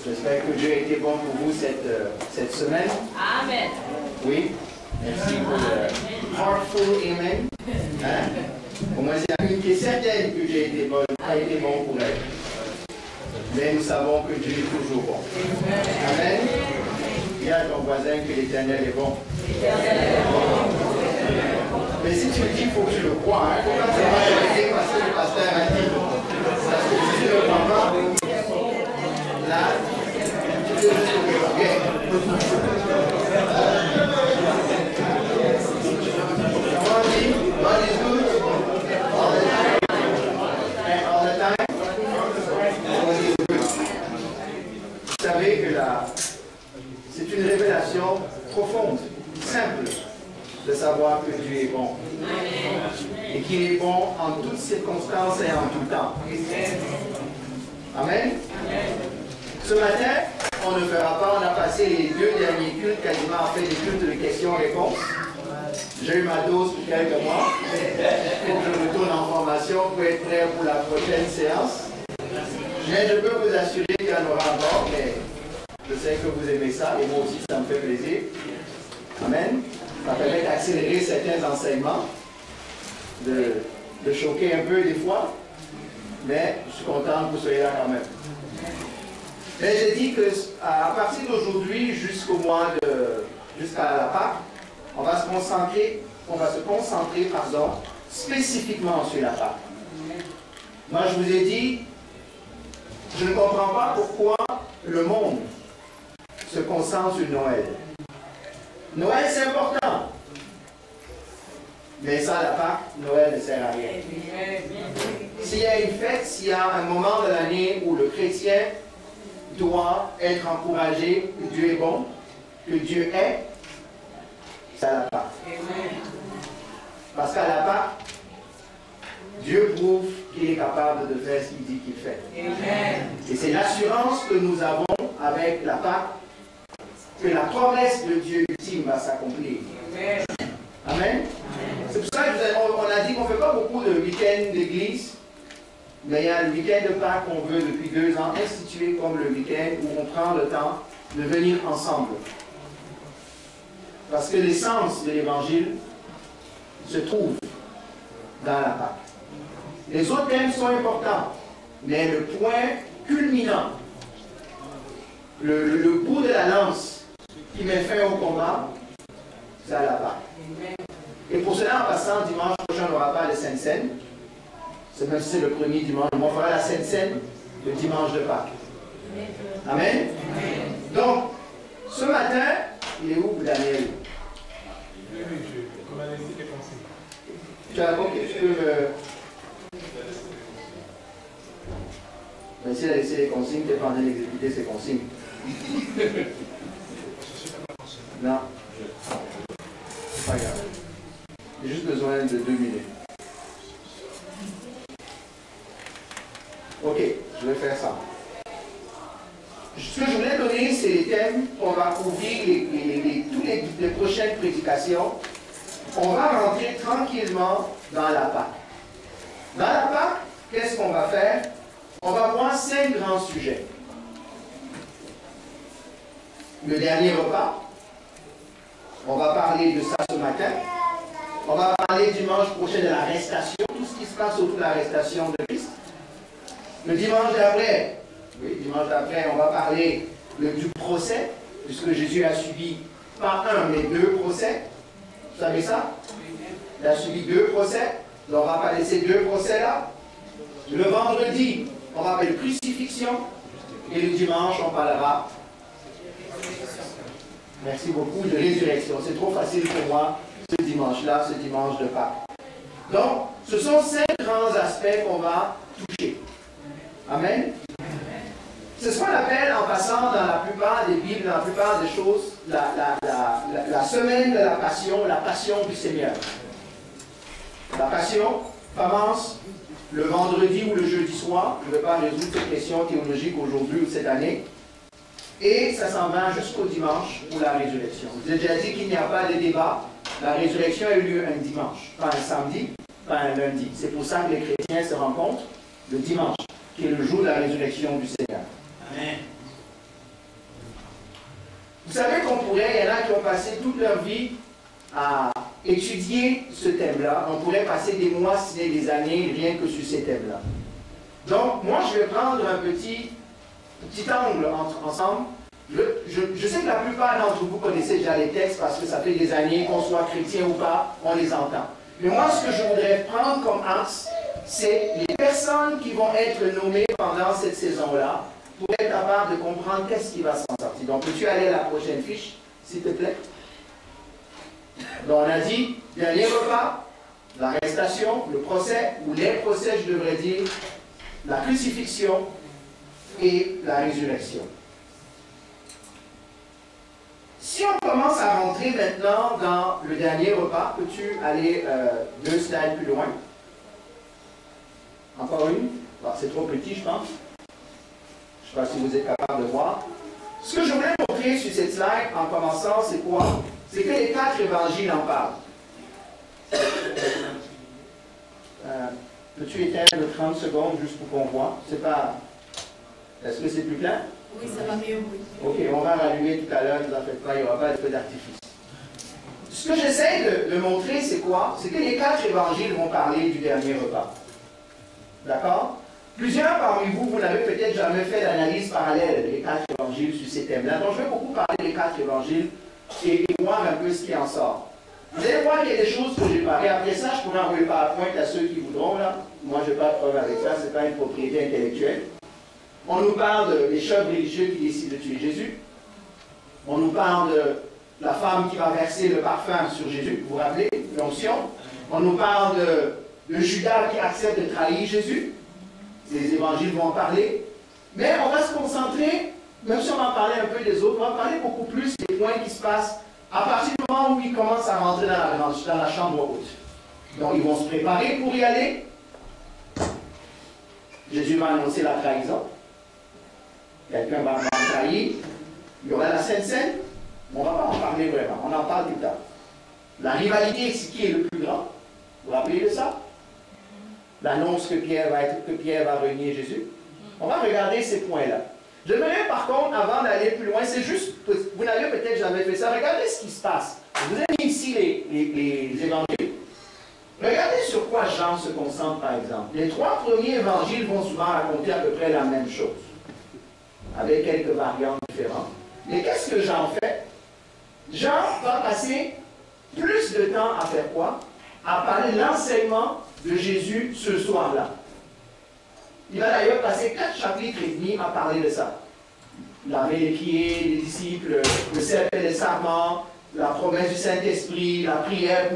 J'espère que Dieu a été bon pour vous cette semaine. Amen. Oui. Merci pour le heartful amen. Hein? Au moins, c'est une qui est certaine que Dieu a été bon pour elle. Mais nous savons que Dieu est toujours bon. Amen. Dis à ton voisin que l'Éternel est bon. Mais si tu le dis, il faut que tu le crois. Il ne faut pas seulement le dire parce que le pasteur a dit. Parce que si tu ne le crois pas, là, tu peux juste le regarder. Comment on dit? God is good. All the time. And all the time. God is good. Vous savez que c'est une révélation profonde, simple, de savoir que Dieu est bon. Et qu'il est bon en toutes circonstances et en tout temps. Amen. Ce matin, on ne fera pas, on a passé les 2 derniers cultes, quasiment en fait des cultes de questions-réponses. J'ai eu ma dose pour quelques mois. Il faut que je retourne en formation pour être prêt pour la prochaine séance. Mais je peux vous assurer qu'il y en aura encore, mais je sais que vous aimez ça et moi aussi ça me fait plaisir. Amen. Ça permet d'accélérer certains enseignements, de choquer un peu des fois, mais je suis content que vous soyez là quand même. Mais j'ai dit que à partir d'aujourd'hui jusqu'à la Pâque, on va se concentrer, spécifiquement sur la Pâque. Moi je vous ai dit, je ne comprends pas pourquoi le monde se concentre sur Noël. Noël, c'est important. Mais sans la Pâque, Noël ne sert à rien. S'il y a une fête, s'il y a un moment de l'année où le chrétien doit être encouragé que Dieu est bon, que Dieu est, c'est à la Pâque. Parce qu'à la Pâque, Dieu prouve qu'il est capable de faire ce qu'il dit qu'il fait. Et c'est l'assurance que nous avons avec la Pâque, que la promesse de Dieu ultime va s'accomplir. Amen. C'est pour ça qu'on a dit qu'on ne fait pas beaucoup de week-ends d'église, mais il y a le week-end de Pâques qu'on veut depuis 2 ans instituer comme le week-end où on prend le temps de venir ensemble. Parce que l'essence de l'évangile se trouve dans la Pâque. Les autres thèmes sont importants, mais le point culminant, le bout de la lance qui met fin au combat, c'est à la Pâque. Et pour cela, en passant, dimanche prochain, on n'aura pas le Sainte Seine. Même si c'est le premier dimanche, on fera la Sainte Seine le dimanche de Pâques. Amen. Donc, ce matin, il est où, Daniel? Tu as ok, tu peux me... Mais s'il a laissé les consignes, tu n'es pas en train d'exécuter ces consignes. Non. C'est pas grave. J'ai juste besoin de 2 minutes. Ok, je vais faire ça. Ce que je voulais donner, c'est les thèmes qu'on va couvrir toutes les prochaines prédications. On va rentrer tranquillement dans la Pâque. Dans la Pâque, qu'est-ce qu'on va faire? On va voir 5 grands sujets. Le dernier repas. On va parler de ça ce matin. On va parler dimanche prochain de l'arrestation, tout ce qui se passe autour de l'arrestation de Christ. Le dimanche d'après, on va parler du procès, puisque Jésus a subi pas un, mais 2 procès. Vous savez ça? Il a subi 2 procès. Donc on va parler de ces 2 procès-là. Le vendredi, on va parler de crucifixion. Et le dimanche, on parlera, merci beaucoup, de résurrection. C'est trop facile pour moi, ce dimanche-là, ce dimanche de Pâques. Donc, ce sont 5 grands aspects qu'on va toucher. Amen. C'est ce qu'on appelle, en passant dans la plupart des Bibles, dans la plupart des choses, la semaine de la passion du Seigneur. La passion commence le vendredi ou le jeudi soir. Je ne vais pas résoudre cette question théologique aujourd'hui ou cette année. Et ça s'en va jusqu'au dimanche pour la résurrection. Je vous ai déjà dit qu'il n'y a pas de débat. La résurrection a eu lieu un dimanche, pas un samedi, pas un lundi. C'est pour ça que les chrétiens se rencontrent le dimanche, qui est le jour de la résurrection du Seigneur. Amen. Vous savez qu'on pourrait, il y en a qui ont passé toute leur vie à étudier ce thème-là. On pourrait passer des mois, sinon des années, rien que sur ces thèmes-là. Donc, moi, je vais prendre un petit angle ensemble. Je sais que la plupart d'entre vous connaissez déjà les textes parce que ça fait des années, qu'on soit chrétien ou pas, on les entend. Mais moi, ce que je voudrais prendre comme axe, c'est les personnes qui vont être nommées pendant cette saison-là pour être capable de comprendre qu'est-ce qui va s'en sortir. Donc, peux-tu aller à la prochaine fiche, s'il te plaît? Donc, on a dit, dernier repas, l'arrestation, le procès, ou les procès, je devrais dire, la crucifixion et la résurrection. Si on commence à rentrer maintenant dans le dernier repas, peux-tu aller 2 slides plus loin? Encore une? C'est trop petit, je pense. Je ne sais pas si vous êtes capable de voir. Ce que je voulais montrer sur cette slide en commençant, c'est quoi? C'est que les 4 évangiles en parlent. Peux-tu éteindre 30 secondes juste pour qu'on voit? C'est pas... Est-ce que c'est plus clair? Oui, ça va mieux, oui. Ok, on va rallumer tout à l'heure, ne vous en faites pas, il n'y aura pas de feu d'artifice. Ce que j'essaie de montrer, c'est quoi? C'est que les 4 évangiles vont parler du dernier repas. D'accord? Plusieurs parmi vous, vous n'avez peut-être jamais fait d'analyse parallèle des 4 évangiles sur ces thèmes-là. Donc, je vais beaucoup parler des 4 évangiles et voir un peu ce qui en sort. Vous allez voir qu'il y a des choses que j'ai parlé. Après ça, je pourrais envoyer par point à ceux qui voudront, là. Moi, je n'ai pas de problème avec ça, ce n'est pas une propriété intellectuelle. On nous parle des chefs religieux qui décident de tuer Jésus. On nous parle de la femme qui va verser le parfum sur Jésus, vous vous rappelez, l'onction. On nous parle de Judas qui accepte de trahir Jésus. Les évangiles vont en parler. Mais on va se concentrer, même si on va en parler un peu des autres, on va parler beaucoup plus des points qui se passent à partir du moment où ils commencent à rentrer dans la chambre haute. Donc ils vont se préparer pour y aller. Jésus va annoncer la trahison. Quelqu'un va trahir. Il y aura la Sainte Seine. On ne va pas en parler vraiment. On en parle plus tard. La rivalité, c'est qui est le plus grand. Vous vous rappelez de ça? L'annonce que Pierre va renier Jésus. On va regarder ces points-là. J'aimerais par contre, avant d'aller plus loin, c'est juste, vous n'avez peut-être jamais fait ça, regardez ce qui se passe. Je vous ai mis ici les évangiles. Regardez sur quoi Jean se concentre par exemple. Les 3 premiers évangiles vont souvent raconter à peu près la même chose, avec quelques variantes différentes. Mais qu'est-ce que Jean fait? Jean va passer plus de temps à faire quoi? À parler de l'enseignement de Jésus ce soir-là. Il va d'ailleurs passer 4 chapitres et demi à parler de ça. Laver les pieds, les disciples, le serpent des serments, la promesse du Saint-Esprit, la prière.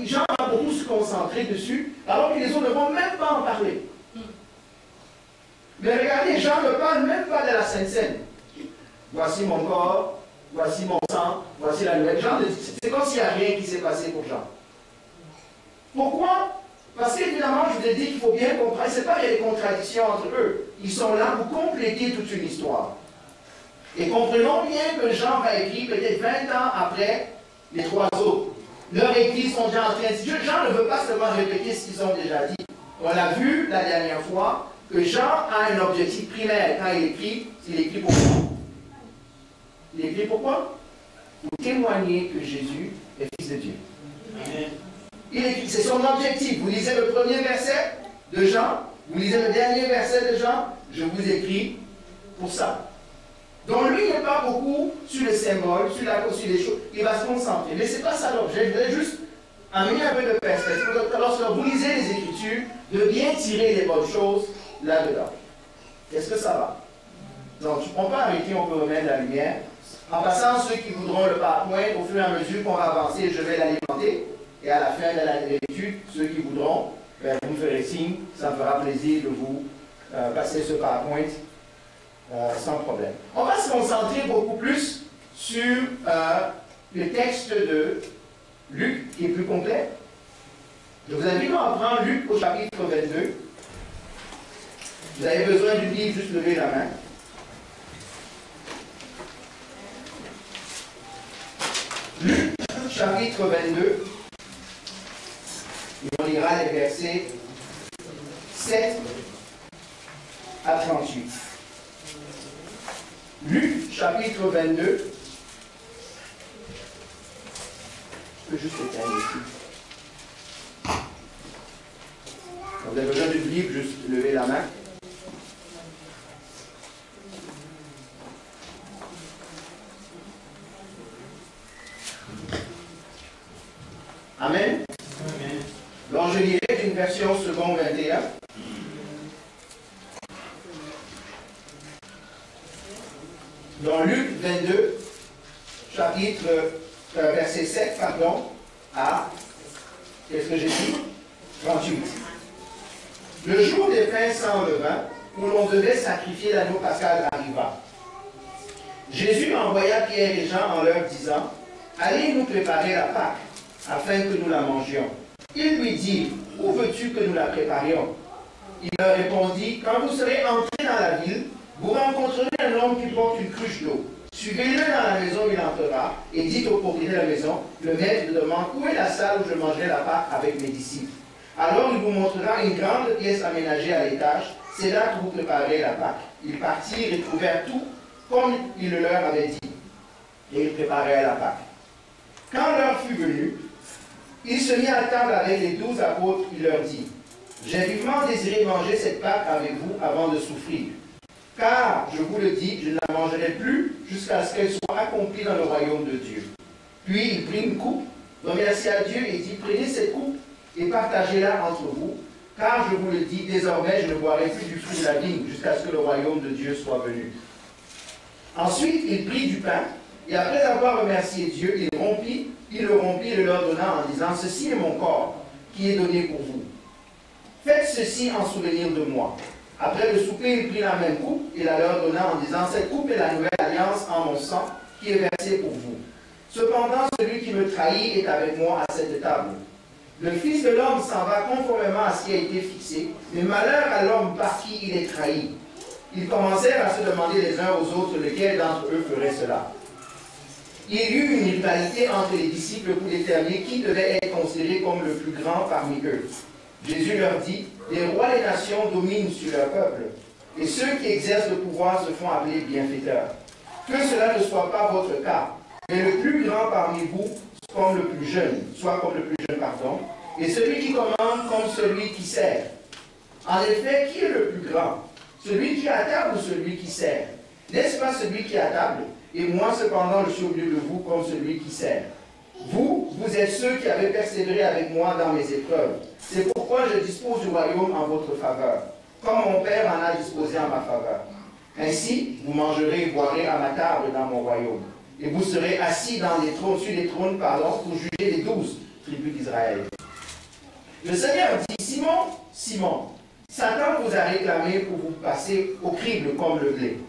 Jean va beaucoup se concentrer dessus, alors que les autres ne vont même pas en parler. Mais regardez, Jean ne parle même pas de la Sainte Seine. Voici mon corps, voici mon sang, voici la nouvelle. C'est comme s'il n'y a rien qui s'est passé pour Jean. Pourquoi? Parce qu'évidemment, je vous ai dit qu'il faut bien comprendre, ce n'est pas qu'il y a des contradictions entre eux. Ils sont là pour compléter toute une histoire. Et comprenons bien que Jean va écrire peut-être 20 ans après les 3 autres. Leurs écrits sont déjà en train de dire. Jean ne veut pas seulement répéter ce qu'ils ont déjà dit. On a vu la dernière fois que Jean a un objectif primaire quand il écrit pourquoi? Il écrit pourquoi? Pour témoigner que Jésus est Fils de Dieu. Amen. C'est son objectif. Vous lisez le premier verset de Jean, vous lisez le dernier verset de Jean, je vous écris pour ça. Donc lui, il n'est pas beaucoup sur les symboles, sur les choses, il va se concentrer. Mais ce n'est pas ça l'objet, je voulais juste amener un peu de perspective. Lorsque vous lisez les Écritures, de bien tirer les bonnes choses là-dedans. Est-ce que ça va? Donc on peut arrêter, on peut remettre la lumière. En passant, ceux qui voudront le PowerPoint, au fur et à mesure qu'on va avancer, je vais l'alimenter. Et à la fin de l'étude, ceux qui voudront, vous me ferez signe, ça me fera plaisir de vous passer ce PowerPoint sans problème. On va se concentrer beaucoup plus sur le texte de Luc, qui est plus complet. Je vous invite à prendre Luc au chapitre 22. Vous avez besoin du livre, juste levez la main. Luc, chapitre 22. Et on lira les versets 7 à 38. Luc, chapitre 22, peux juste éteindre ici. Vous avez besoin d'une Bible, juste lever la main. Amen. Amen. Donc je lirai d'une version seconde 21. Dans Luc 22, chapitre, verset 7, pardon, à, qu'est-ce que j'ai dit? 38. Le jour des pains sans levain, où l'on devait sacrifier l'agneau pascal, arriva. Jésus envoya Pierre et Jean en leur disant, « Allez nous préparer la Pâque, afin que nous la mangions. » Ils lui dirent, « Où veux-tu que nous la préparions? » Il leur répondit, « Quand vous serez entrés dans la ville, vous rencontrerez un homme qui porte une cruche d'eau. Suivez-le dans la maison où il entrera, et dites au propriétaire de la maison, le maître demande, où est la salle où je mangerai la Pâque avec mes disciples? Alors il vous montrera une grande pièce aménagée à l'étage, c'est là que vous préparerez la Pâque. » Ils partirent et trouvèrent tout comme il le leur avait dit, et ils préparèrent la Pâque. Quand l'heure fut venue, il se mit à table avec les 12 apôtres, il leur dit, « J'ai vivement désiré manger cette Pâque avec vous avant de souffrir. Car, je vous le dis, je ne la mangerai plus jusqu'à ce qu'elle soit accomplie dans le royaume de Dieu. » Puis il prit une coupe, remercia Dieu et dit, « Prenez cette coupe et partagez-la entre vous, car je vous le dis, désormais je ne boirai plus du fruit de la vigne jusqu'à ce que le royaume de Dieu soit venu. » Ensuite, il prit du pain, et après avoir remercié Dieu, il le rompit et le leur donna en disant, « Ceci est mon corps, qui est donné pour vous. Faites ceci en souvenir de moi. » Après le souper, il prit la même coupe et la leur donna en disant, « Cette coupe est la nouvelle alliance en mon sang, qui est versée pour vous. Cependant, celui qui me trahit est avec moi à cette table. Le Fils de l'homme s'en va conformément à ce qui a été fixé, mais malheur à l'homme par qui il est trahi. » Ils commencèrent à se demander les uns aux autres lequel d'entre eux ferait cela. Il y eut une rivalité entre les disciples pour déterminer qui devait être considéré comme le plus grand parmi eux. Jésus leur dit, « Les rois des nations dominent sur leur peuple, et ceux qui exercent le pouvoir se font appeler bienfaiteurs. Que cela ne soit pas votre cas, mais le plus grand parmi vous soit comme le plus jeune, et celui qui commande comme celui qui sert. En effet, qui est le plus grand? Celui qui est à table ou celui qui sert? N'est-ce pas celui qui est à table? Et moi, cependant, je suis au milieu de vous comme celui qui sert. Vous êtes ceux qui avez persévéré avec moi dans mes épreuves. C'est pourquoi je dispose du royaume en votre faveur, comme mon Père en a disposé en ma faveur. Ainsi, vous mangerez et boirez à ma table dans mon royaume. Et vous serez assis dans les trônes, sur les trônes, pour juger les 12 tribus d'Israël. Le Seigneur dit, « Simon, Simon, Satan vous a réclamé pour vous passer au crible comme le blé.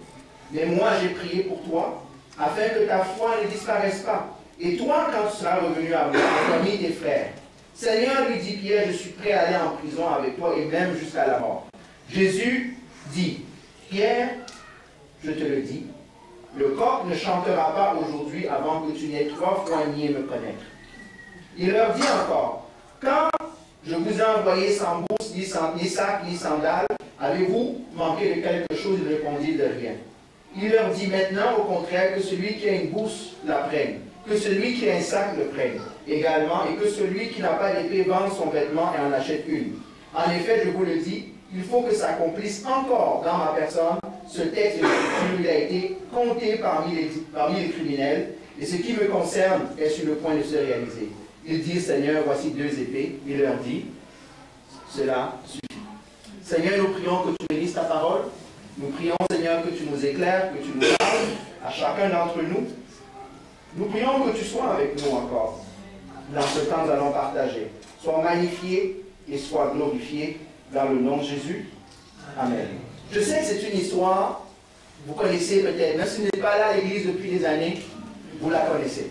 Mais moi j'ai prié pour toi, afin que ta foi ne disparaisse pas. Et toi, quand tu seras revenu à moi, parmi tes frères. » Seigneur, lui dit Pierre, je suis prêt à aller en prison avec toi et même jusqu'à la mort. Jésus dit, Pierre, je te le dis, le coq ne chantera pas aujourd'hui avant que tu n'aies 3 fois nié me connaître. Il leur dit encore, quand je vous ai envoyé sans bourse, ni sac, ni sandales, avez-vous manqué de quelque chose? Il répondit de rien. Il leur dit maintenant, au contraire, que celui qui a une bourse la prenne, que celui qui a un sac le prenne également, et que celui qui n'a pas d'épée vende son vêtement et en achète une. En effet, je vous le dis, il faut que s'accomplisse encore dans ma personne ce texte de l'Écriture. Il a été compté parmi les criminels, et ce qui me concerne est sur le point de se réaliser. Il dit, Seigneur, voici 2 épées. Il leur dit, cela suffit. Seigneur, nous prions que tu bénisses ta parole. Nous prions, Seigneur, que tu nous éclaires, que tu nous parles à chacun d'entre nous. Nous prions que tu sois avec nous encore. Dans ce temps, nous allons partager. Sois magnifié et sois glorifié dans le nom de Jésus. Amen. Je sais que c'est une histoire, vous connaissez peut-être, même si vous n'êtes pas là à l'église depuis des années, vous la connaissez.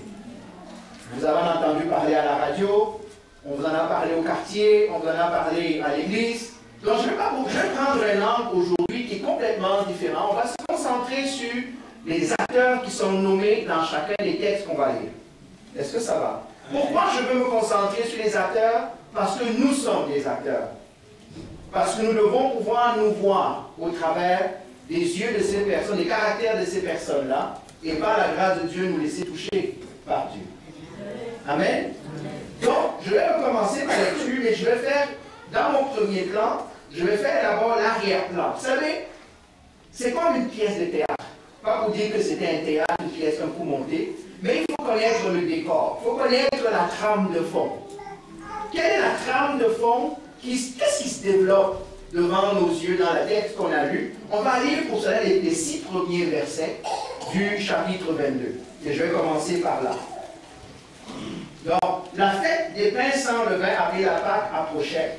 Vous avez entendu parler à la radio, on vous en a parlé au quartier, on vous en a parlé à l'église. Donc je vais prendre un angle aujourd'hui qui est complètement différent. On va se concentrer sur les acteurs qui sont nommés dans chacun des textes qu'on va lire. Est-ce que ça va? Pourquoi je veux me concentrer sur les acteurs? Parce que nous sommes des acteurs. Parce que nous devons pouvoir nous voir au travers des yeux de ces personnes, des caractères de ces personnes-là, et par la grâce de Dieu nous laisser toucher par Dieu. Amen. je vais recommencer ma lecture, mais je vais faire, dans mon premier plan, je vais faire d'abord l'arrière-plan. Vous savez, c'est comme une pièce de théâtre. Pas pour dire que c'était un théâtre, une pièce un coup montée, mais il faut connaître le décor, il faut connaître la trame de fond. Quelle est la trame de fond? Qu'est-ce qui se développe devant nos yeux dans la texte qu'on a lu? On va lire pour cela les 6 premiers versets du chapitre 22. Et je vais commencer par là. Donc, la fête des pains sans levain, appelée la Pâque, approchait.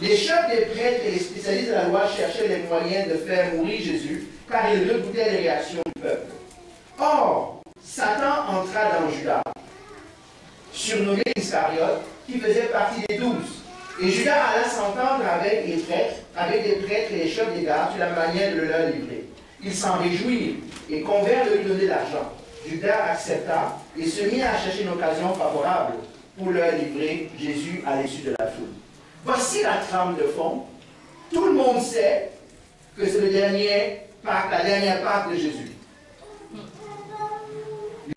Les chefs des prêtres et les spécialistes de la loi cherchaient les moyens de faire mourir Jésus, car ils redoutaient les réactions du peuple. Or, Satan entra dans Judas, surnommé Iscariote, qui faisait partie des 12. Et Judas alla s'entendre avec les prêtres, et les chefs des gardes sur la manière de le leur livrer. Ils s'en réjouirent et convinrent de lui donner l'argent. Judas accepta et se mit à chercher une occasion favorable pour leur livrer Jésus à l'issue de la foule. Voici la trame de fond. Tout le monde sait que c'est la dernière Pâque de Jésus.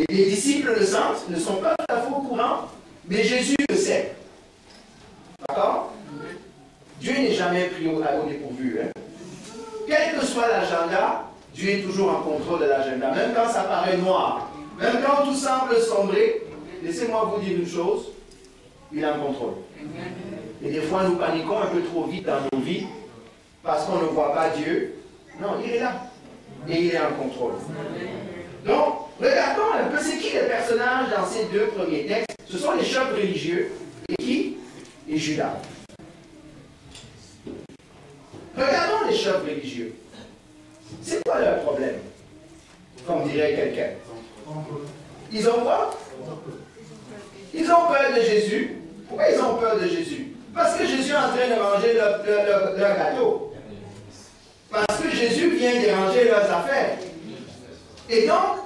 Les disciples le sentent, ne sont pas tout à fait au courant, mais Jésus le sait. D'accord? Dieu n'est jamais pris au dépourvu. Hein? Quel que soit l'agenda, Dieu est toujours en contrôle de l'agenda. Même quand ça paraît noir, même quand tout semble sombrer, laissez-moi vous dire une chose, il est en contrôle. Et des fois, nous paniquons un peu trop vite dans nos vies parce qu'on ne voit pas Dieu. Non, il est là. Et il est en contrôle. Donc, regardons un peu, c'est qui les personnages dans ces 2 premiers textes? Ce sont les chefs religieux. Et qui? Et Judas. Regardons les chefs religieux. C'est quoi leur problème? Comme dirait quelqu'un. Ils ont quoi? Ils ont peur de Jésus. Pourquoi ils ont peur de Jésus? Parce que Jésus est en train de manger leur gâteau. Parce que Jésus vient déranger leurs affaires. Et donc,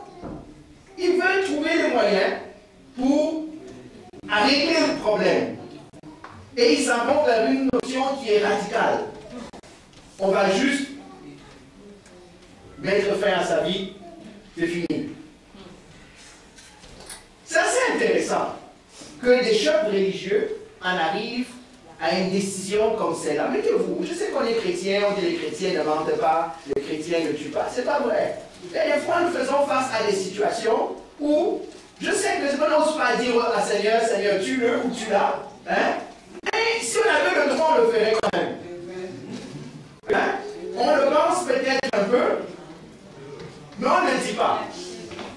ils veulent trouver les moyens pour régler le problème. Et ils s'en vont vers une notion qui est radicale. On va juste mettre fin à sa vie, c'est fini. C'est assez intéressant que des chefs religieux en arrivent à une décision comme celle-là. Mettez-vous, je sais qu'on est chrétiens, on dit les chrétiens ne mentent pas, les chrétiens ne tuent pas. C'est pas vrai. Et des fois, nous faisons face à des situations où je sais que on n'ose pas dire à Seigneur, Seigneur, tue-le ou tue-la. Hein? Mais si on avait le droit, on le ferait quand même. Hein? On le pense peut-être un peu, mais on ne le dit pas.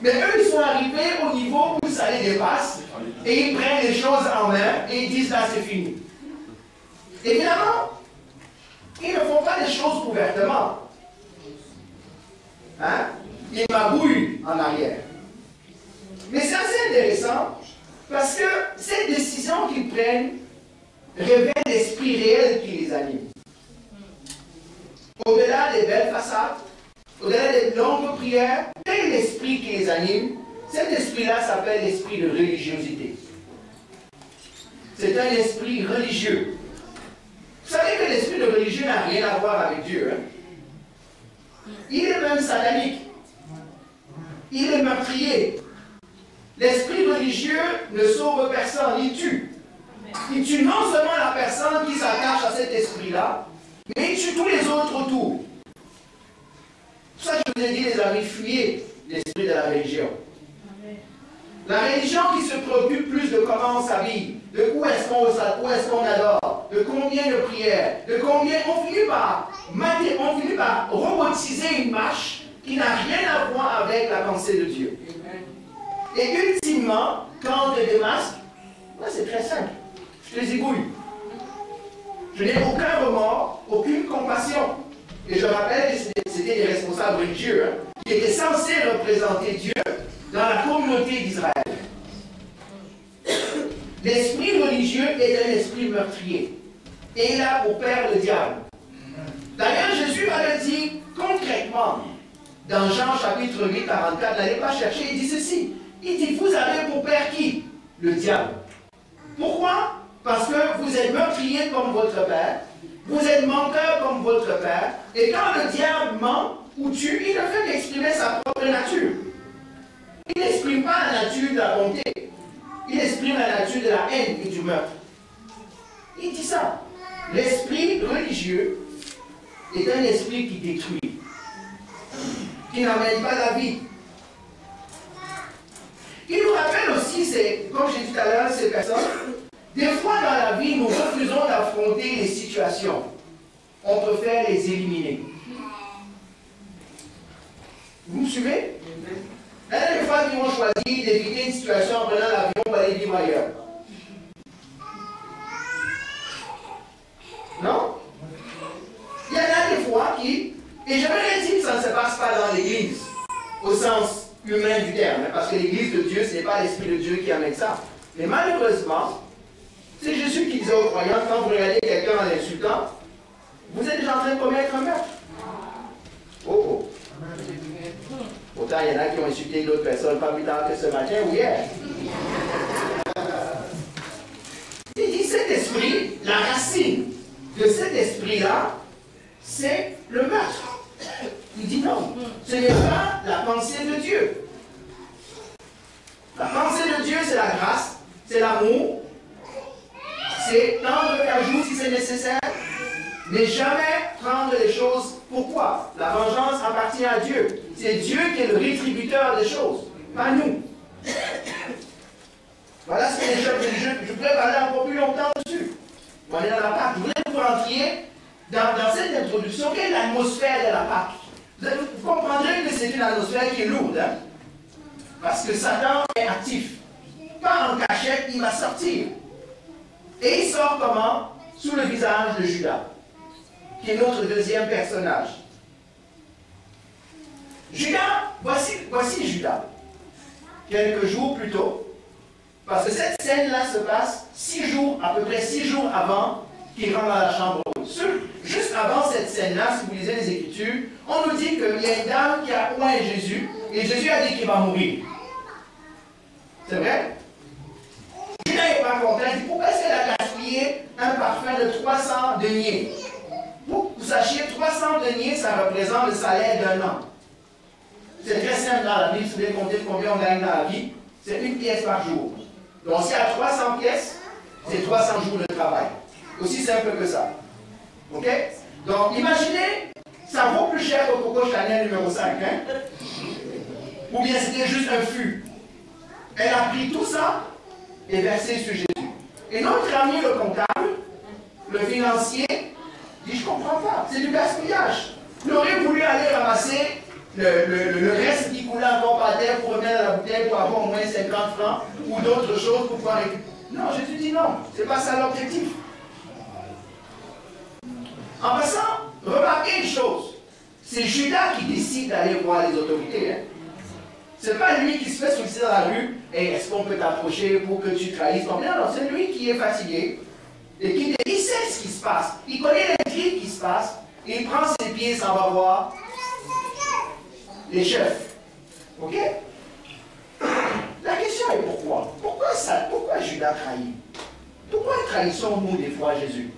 Mais eux, ils sont arrivés au niveau où ça les dépasse et ils prennent les choses en main et ils disent là, c'est fini. Évidemment, ils ne font pas les choses ouvertement. Hein? Ils magouillent en arrière. Mais c'est assez intéressant parce que cette décision qu'ils prennent révèle l'esprit réel qui les anime. Au-delà des belles façades, au-delà des longues prières, quel est l'esprit qui les anime? Cet esprit-là s'appelle l'esprit de religiosité. C'est un esprit religieux. Vous savez que l'esprit de religieux n'a rien à voir avec Dieu. Hein? Il est même satanique. Il est meurtrier. L'esprit religieux ne sauve personne, il tue. Il tue non seulement la personne qui s'attache à cet esprit-là, mais il tue tous les autres autour. C'est pour ça que je vous ai dit, les amis, fuyez l'esprit de la religion. La religion qui se préoccupe plus de comment on s'habille, de où est-ce qu'on adore, de combien de prières, de combien on finit par robotiser une marche qui n'a rien à voir avec la pensée de Dieu. Et ultimement, quand on te démasque, c'est très simple. Je te zigouille. Je n'ai aucun remords, aucune compassion. Et je rappelle que c'était des responsables religieux qui étaient censés représenter Dieu dans la communauté d'Israël. L'esprit religieux est un esprit meurtrier. Et il a pour père le diable. D'ailleurs, Jésus avait dit concrètement, dans Jean chapitre 8, 44, n'allez pas chercher, il dit ceci. Il dit, vous avez pour père qui? Le diable. Pourquoi? Parce que vous êtes meurtrier comme votre père, vous êtes menteur comme votre père, et quand le diable ment ou tue, il ne fait qu'exprimer sa propre nature. Il n'exprime pas la nature de la bonté, il exprime la nature de la haine et du meurtre. Il dit ça. L'esprit religieux est un esprit qui détruit, qui n'amène pas la vie. Il nous rappelle aussi, comme j'ai dit tout à l'heure, ces personnes, des fois dans la vie, nous refusons d'affronter les situations. On préfère les éliminer. Vous me suivez? Il y a des fois qui ont choisi d'éviter une situation en prenant l'avion pour aller vivre ailleurs. Non? Il y en a des fois qui, et j'aimerais dire que ça ne se passe pas dans l'église, au sens humain du terme, parce que l'église de Dieu, ce n'est pas l'Esprit de Dieu qui amène ça. Mais malheureusement, c'est Jésus qui disait aux croyants, quand vous regardez quelqu'un en l'insultant, vous êtes déjà en train de commettre un meurtre. Oh oh. Pourtant, il y en a qui ont insulté d'autres personnes pas plus tard que ce matin ou hier. Il dit cet esprit, la racine de cet esprit-là, c'est le meurtre. Il dit non, ce n'est pas la pensée de Dieu. La pensée de Dieu, c'est la grâce, c'est l'amour, c'est tendre la joue si c'est nécessaire, mais jamais prendre les choses. Pourquoi? La vengeance appartient à Dieu. C'est Dieu qui est le rétributeur des choses, pas nous. Voilà ce que les chefs religieux. Je pourrais parler encore plus longtemps dessus. On est dans la Pâque. Je voudrais que vous rentriez dans cette introduction. Quelle est l'atmosphère de la Pâque? Vous comprendrez que c'est une atmosphère qui est lourde. Hein? Parce que Satan est actif. Pas en cachette, il va sortir. Et il sort comment? Sous le visage de Judas, qui est notre deuxième personnage. Judas, voici Judas. Quelques jours plus tôt, parce que cette scène-là se passe à peu près 6 jours avant qu'il rentre dans la chambre haute. Juste avant cette scène-là, si vous lisez les Écritures, on nous dit qu'il y a une dame qui a oint Jésus, et Jésus a dit qu'il va mourir. C'est vrai? Judas n'est pas content. Il dit, pourquoi est-ce qu'elle a gaspillé un parfum de 300 deniers? Pour que vous sachiez, 300 deniers, ça représente le salaire d'un an. C'est très simple dans la vie. Si vous voulez compter combien on gagne dans la vie, c'est une pièce par jour. Donc, s'il y a 300 pièces, c'est 300 jours de travail. Aussi simple que ça. OK? Donc, imaginez, ça vaut plus cher que Coco Chanel numéro 5. Hein? Ou bien c'était juste un fût. Elle a pris tout ça et versé sur Jésus. Et notre ami le comptable, le financier, dit, je ne comprends pas, c'est du gaspillage. Il aurait voulu aller ramasser le reste qui coulait encore par terre pour remettre dans la bouteille pour avoir au moins 50 francs ou d'autres choses pour pouvoir récupérer. Non, Jésus dit non, ce n'est pas ça l'objectif. En passant, remarquez une chose, c'est Judas qui décide d'aller voir les autorités. Hein. Ce n'est pas lui qui se fait solliciter dans la rue et est-ce qu'on peut t'approcher pour que tu trahisses ton bien. Non, c'est lui qui est fatigué et qui il sait ce qui se passe. Il connaît l'intrigue qui se passe et il prend ses pieds et s'en va voir les chefs. Ok? La question est pourquoi? Pourquoi Judas trahit? Pourquoi trahissons-nous des fois Jésus?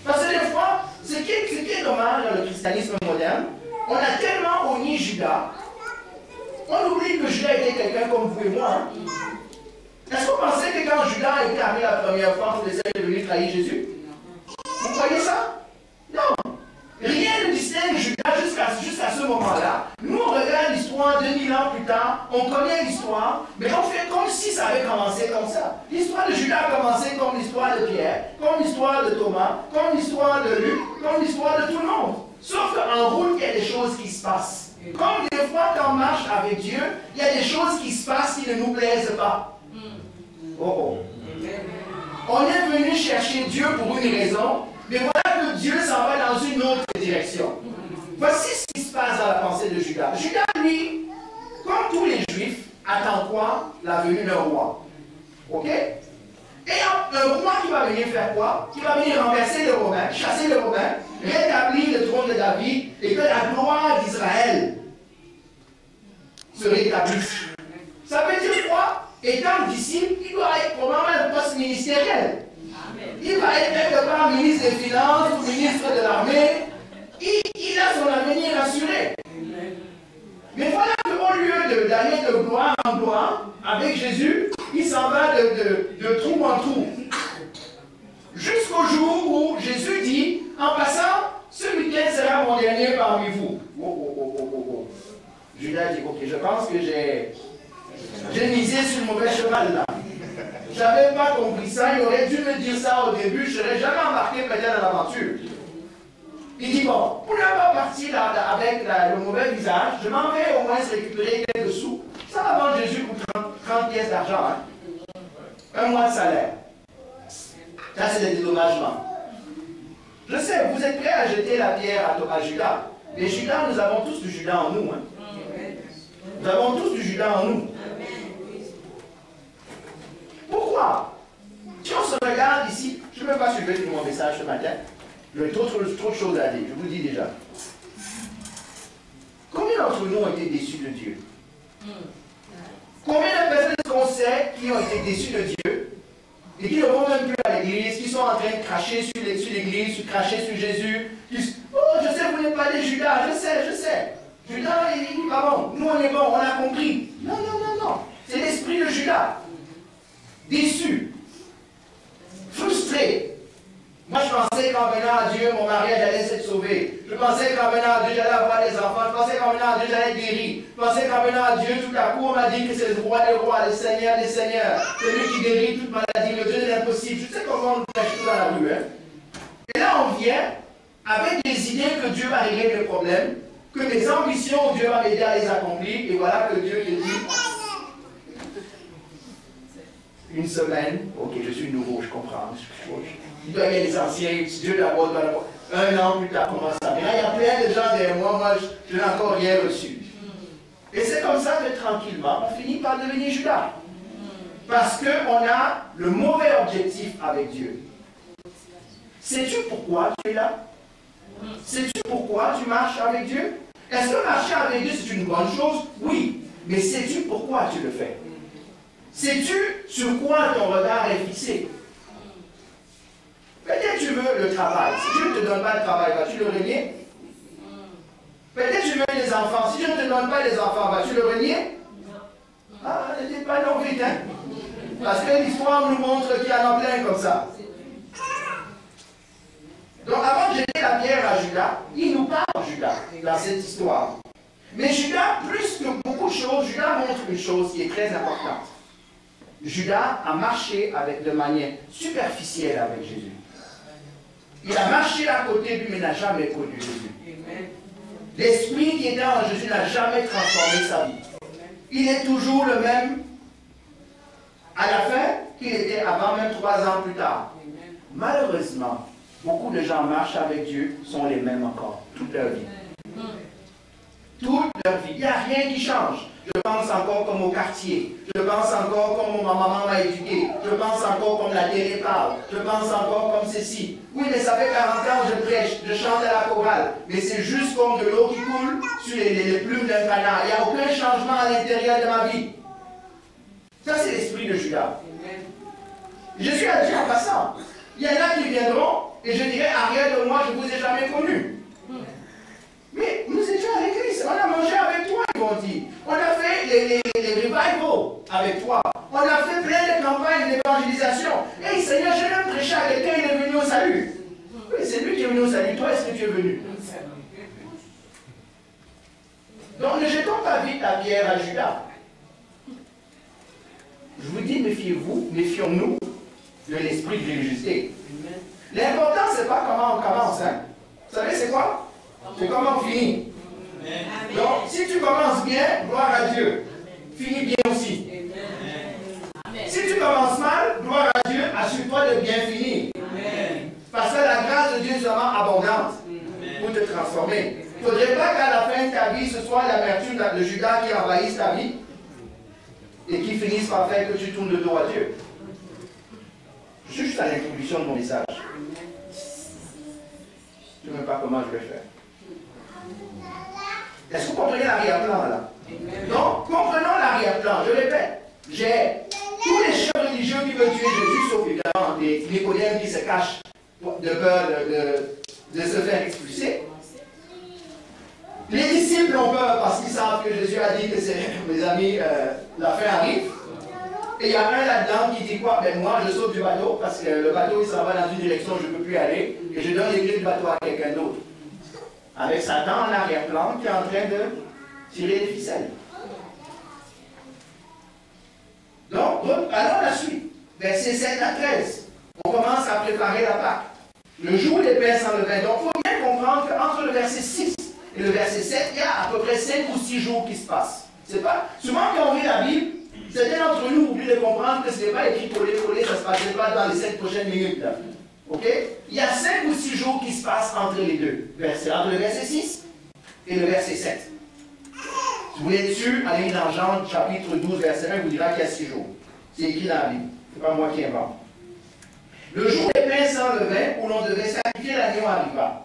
Parce que des fois, ce qui est dommage dans le christianisme moderne, on a tellement honni Judas, on oublie que Judas était quelqu'un comme vous et moi. Hein? Est-ce que vous pensez que quand Judas a été amené la première fois pour essayer de venir trahir Jésus? Vous croyez ça? Non. Rien ne distingue Judas jusqu'à ce moment-là. Nous, on regarde l'histoire 2000 ans plus tard, on connaît l'histoire, mais on fait comme si ça avait commencé comme ça. L'histoire de Judas a commencé comme l'histoire de Pierre, comme l'histoire de Thomas, comme l'histoire de Luc, comme l'histoire de tout le monde. Sauf qu'en route, il y a des choses qui se passent. Comme des fois, quand on marche avec Dieu, il y a des choses qui se passent qui ne nous plaisent pas. Oh oh. On est venu chercher Dieu pour une raison, mais voilà que Dieu s'en va dans une autre direction. Voici ce qui se passe dans la pensée de Judas. Judas, lui, comme tous les Juifs, attend quoi? La venue d'un roi. Ok? Et un roi qui va venir faire quoi? Qui va venir renverser les Romains, chasser les Romains, rétablir le trône de David et que la gloire d'Israël se rétablisse. Ça veut dire quoi? Étant disciple, il doit être probablement un poste ministériel. Il va être quelque part ministre des Finances ou ministre de l'Armée. Il a son avenir assuré. Mais voilà qu'au lieu d'aller de gloire en gloire avec Jésus, il s'en va de trou en trou. Jusqu'au jour où Jésus dit, en passant, ce week-end sera mon dernier parmi vous. Oh. Judas dit, ok, je pense que j'ai misé sur le mauvais cheval là. Je n'avais pas compris ça, il aurait dû me dire ça au début, je ne serais jamais embarqué peut-être dans l'aventure. Il dit, bon, pour ne pas partir là, avec le mauvais visage, je m'en vais au moins récupérer quelques sous. Ça va vendre Jésus pour 30 pièces d'argent, hein? Un mois de salaire. Ça, c'est des dédommagements. Je sais, vous êtes prêts à jeter la pierre à Judas. Mais Judas, nous avons tous du Judas en nous. Hein? Nous avons tous du Judas en nous. Pourquoi? Si on se regarde ici, je ne sais même pas si je vais lire mon message ce matin. J'ai trop de choses à dire, je vous le dis déjà. Combien d'entre nous ont été déçus de Dieu? Combien de personnes qu'on sait qui ont été déçus de Dieu et qui ne vont même plus à l'église, qui sont en train de cracher sur l'église, cracher sur Jésus, oh, je sais, vous n'êtes pas des Judas, je sais. Judas, il n'est pas bon. Nous, on est bon, on a compris. Non. C'est l'esprit de Judas. Déçu. Frustré. Moi, je pensais qu'en venant à Dieu, mon mariage allait s'être sauvé. Je pensais qu'en venant à Dieu, j'allais avoir des enfants. Je pensais qu'en venant à Dieu, j'allais être guéri. Je pensais qu'en venant à Dieu, tout à coup, on m'a dit que c'est le roi des rois, le seigneur des seigneurs. Celui qui guérit toute maladie, le Dieu de l'impossible. Je sais comment on nous cache tout dans la rue. Hein? Et là, on vient avec des idées que Dieu va régler le problème, que des ambitions, Dieu va m'aider à les accomplir. Et voilà que Dieu te dit, une semaine, ok, je suis nouveau, je comprends. Il doit y avoir les anciens, Dieu d'abord doit l'abord. Un an plus tard, comment ça? Mais là, il y a plein de gens derrière moi, je n'ai encore rien reçu. Et c'est comme ça que tranquillement, on finit par devenir Judas. Parce qu'on a le mauvais objectif avec Dieu. Sais-tu pourquoi tu es là? Sais-tu pourquoi tu marches avec Dieu? Est-ce que marcher avec Dieu, c'est une bonne chose? Oui. Mais sais-tu pourquoi tu le fais? Sais-tu sur quoi ton regard est fixé? Peut-être tu veux le travail. Si Dieu ne te donne pas le travail, vas-tu le renier? Peut-être tu veux les enfants. Si Dieu ne te donne pas les enfants, vas-tu le renier? Ah, n'était pas non vite, hein? Parce que l'histoire nous montre qu'il y en a plein comme ça. Donc avant de jeter la pierre à Judas, il nous parle Judas dans cette histoire. Mais Judas, plus que beaucoup de choses, Judas montre une chose qui est très importante. Judas a marché de manière superficielle avec Jésus. Il a marché à côté de lui, mais n'a jamais connu Jésus. L'esprit qui était en Jésus n'a jamais transformé sa vie. Il est toujours le même à la fin qu'il était avant, même 3 ans plus tard. Malheureusement, beaucoup de gens marchent avec Dieu, sont les mêmes encore, toute leur vie. Toute leur vie. Il n'y a rien qui change. Je pense encore comme au quartier. Je pense encore comme ma maman m'a éduqué. Je pense encore comme la télé parle. Je pense encore comme ceci. Oui, mais ça fait 40 ans que je prêche, je chante à la chorale. Mais c'est juste comme de l'eau qui coule sur les plumes d'un canard. Il n'y a aucun changement à l'intérieur de ma vie. Ça, c'est l'esprit de Judas. Jésus a dit en passant, il y en a qui viendront et je dirai, arrière de moi, je ne vous ai jamais connu. Mais nous étions avec Christ, on a mangé avec toi, ils vont dire. On a fait les revivals avec toi. On a fait plein de campagnes d'évangélisation. Hey Seigneur, je viens prêcher à quelqu'un, il est venu au salut. Oui, c'est lui qui est venu au salut. Toi, est-ce que tu es venu? Donc ne jetons pas vite la pierre à Judas. Je vous dis, méfiez-vous, méfions-nous de l'esprit de l'illusté. L'important, ce n'est pas comment on commence. Hein. Vous savez, c'est quoi? C'est comment on finit. Donc, si tu commences bien, gloire à Dieu. Finis bien aussi. Si tu commences mal, gloire à Dieu, assure-toi de bien finir. Parce que la grâce de Dieu est vraiment abondante pour te transformer. Il ne faudrait pas qu'à la fin de ta vie, ce soit l'amertume de Judas qui envahisse ta vie et qui finisse par faire que tu tournes le dos à Dieu. Juste à l'introduction de mon message. Je ne sais même pas comment je vais faire. Est-ce que vous comprenez l'arrière-plan là? Donc, comprenons l'arrière-plan. Je répète, j'ai tous les chefs religieux qui veulent tuer Jésus, sauf évidemment des Nicodèmes qui se cachent de peur de se faire expulser. Les disciples ont peur parce qu'ils savent que Jésus a dit que c'est, mes amis, la fin arrive. Et il y a un là-dedans qui dit quoi? Ben moi, je saute du bateau parce que le bateau, il s'en va dans une direction où je ne peux plus aller et je donne les clés du bateau à quelqu'un d'autre. Avec Satan en arrière-plan qui est en train de tirer les ficelles. Donc, allons la suite. Versets 7 à 13. On commence à préparer la Pâque. Le jour des pains sans levain. Donc, il faut bien comprendre qu'entre le verset 6 et le verset 7, il y a à peu près 5 ou 6 jours qui se passent. C'est pas, souvent quand on lit la Bible, certains d'entre nous oublient de comprendre que ce n'est pas écrit collé, ça ne se passe pas dans les 7 prochaines minutes. Là. Ok? Il y a 5 ou 6 jours qui se passent entre les deux versets, entre le verset 6 et le verset 7. Si vous voulez être sûr, allez dans Jean chapitre 12, verset 1, vous dira qu'il y a 6 jours. C'est écrit dans la Bible. Ce n'est pas moi qui invente. Le jour des pains sans levain, où l'on devait sacrifier l'agneau arriva.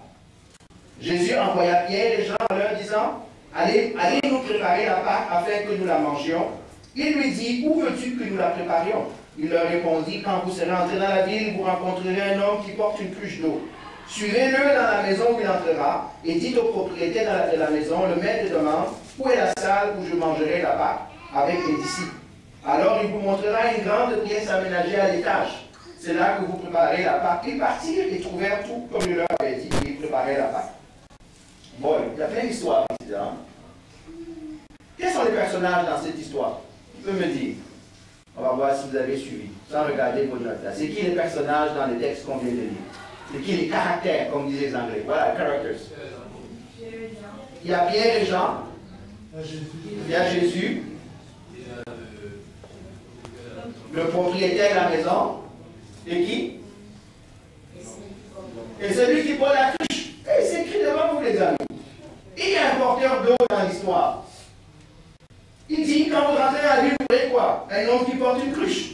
Jésus envoya Pierre et Jean en leur disant, allez nous préparer la Pâque afin que nous la mangions. Il lui dit, où veux-tu que nous la préparions? Il leur répondit, quand vous serez entrés dans la ville, vous rencontrerez un homme qui porte une cruche d'eau. Suivez-le dans la maison où il entrera, et dites au propriétaire de la maison, le maître demande, où est la salle où je mangerai la Pâque avec mes disciples? Alors il vous montrera une grande pièce aménagée à l'étage. C'est là que vous préparez la Pâque. Ils partirent et trouvèrent tout comme il leur avait dit, et ils préparaient la Pâque. Bon, il y a plein d'histoires, etc. Quels sont les personnages dans cette histoire? Qui peut me dire? On va voir si vous avez suivi, sans regarder vos notes là. C'est qui les personnages dans les textes qu'on vient de lire? C'est qui les caractères, comme disaient les Anglais? Voilà, characters. Il y a Pierre et Jean. Il y a Jésus. Le propriétaire de la maison. Et qui? Et celui qui porte la cruche. Et c'est écrit devant vous, les amis. Et il y a un porteur d'eau dans l'histoire. Il dit, quand vous rentrez à la ville, vous voyez quoi? Un homme qui porte une cruche.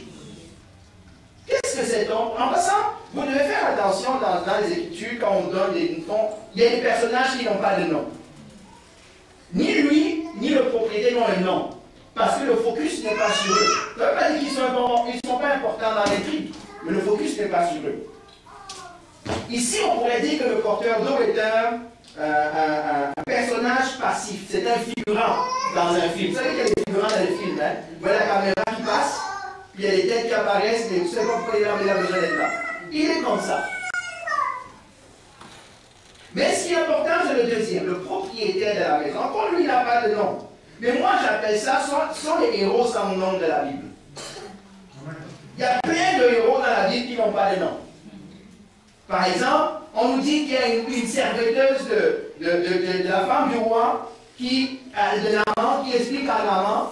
Qu'est-ce que cet homme? En passant, vous devez faire attention dans les Écritures, quand on donne des noms, il y a des personnages qui n'ont pas de nom. Ni lui, ni le propriétaire n'ont un nom. Parce que le focus n'est pas sur eux. Ça ne veut pas dire qu'ils ne sont pas importants dans l'intrigue, mais le focus n'est pas sur eux. Ici, on pourrait dire que le porteur d'eau est un personnage passif. C'est un figurant dans un film. Vous savez qu'il y a des figurants dans les films. Hein? Vous voyez la caméra qui passe, puis il y a des têtes qui apparaissent, mais vous ne savez pas pourquoi il a besoin d'être là. Il est comme ça. Mais ce qui est important, c'est le deuxième, le propriétaire de la maison. Encore lui, il n'a pas de nom. Mais moi, j'appelle ça, ce sont les héros sans nom de la Bible. Il y a plein de héros dans la Bible qui n'ont pas de nom. Par exemple, on nous dit qu'il y a une serviteuse de la femme du roi, de Naaman, qui explique à Naaman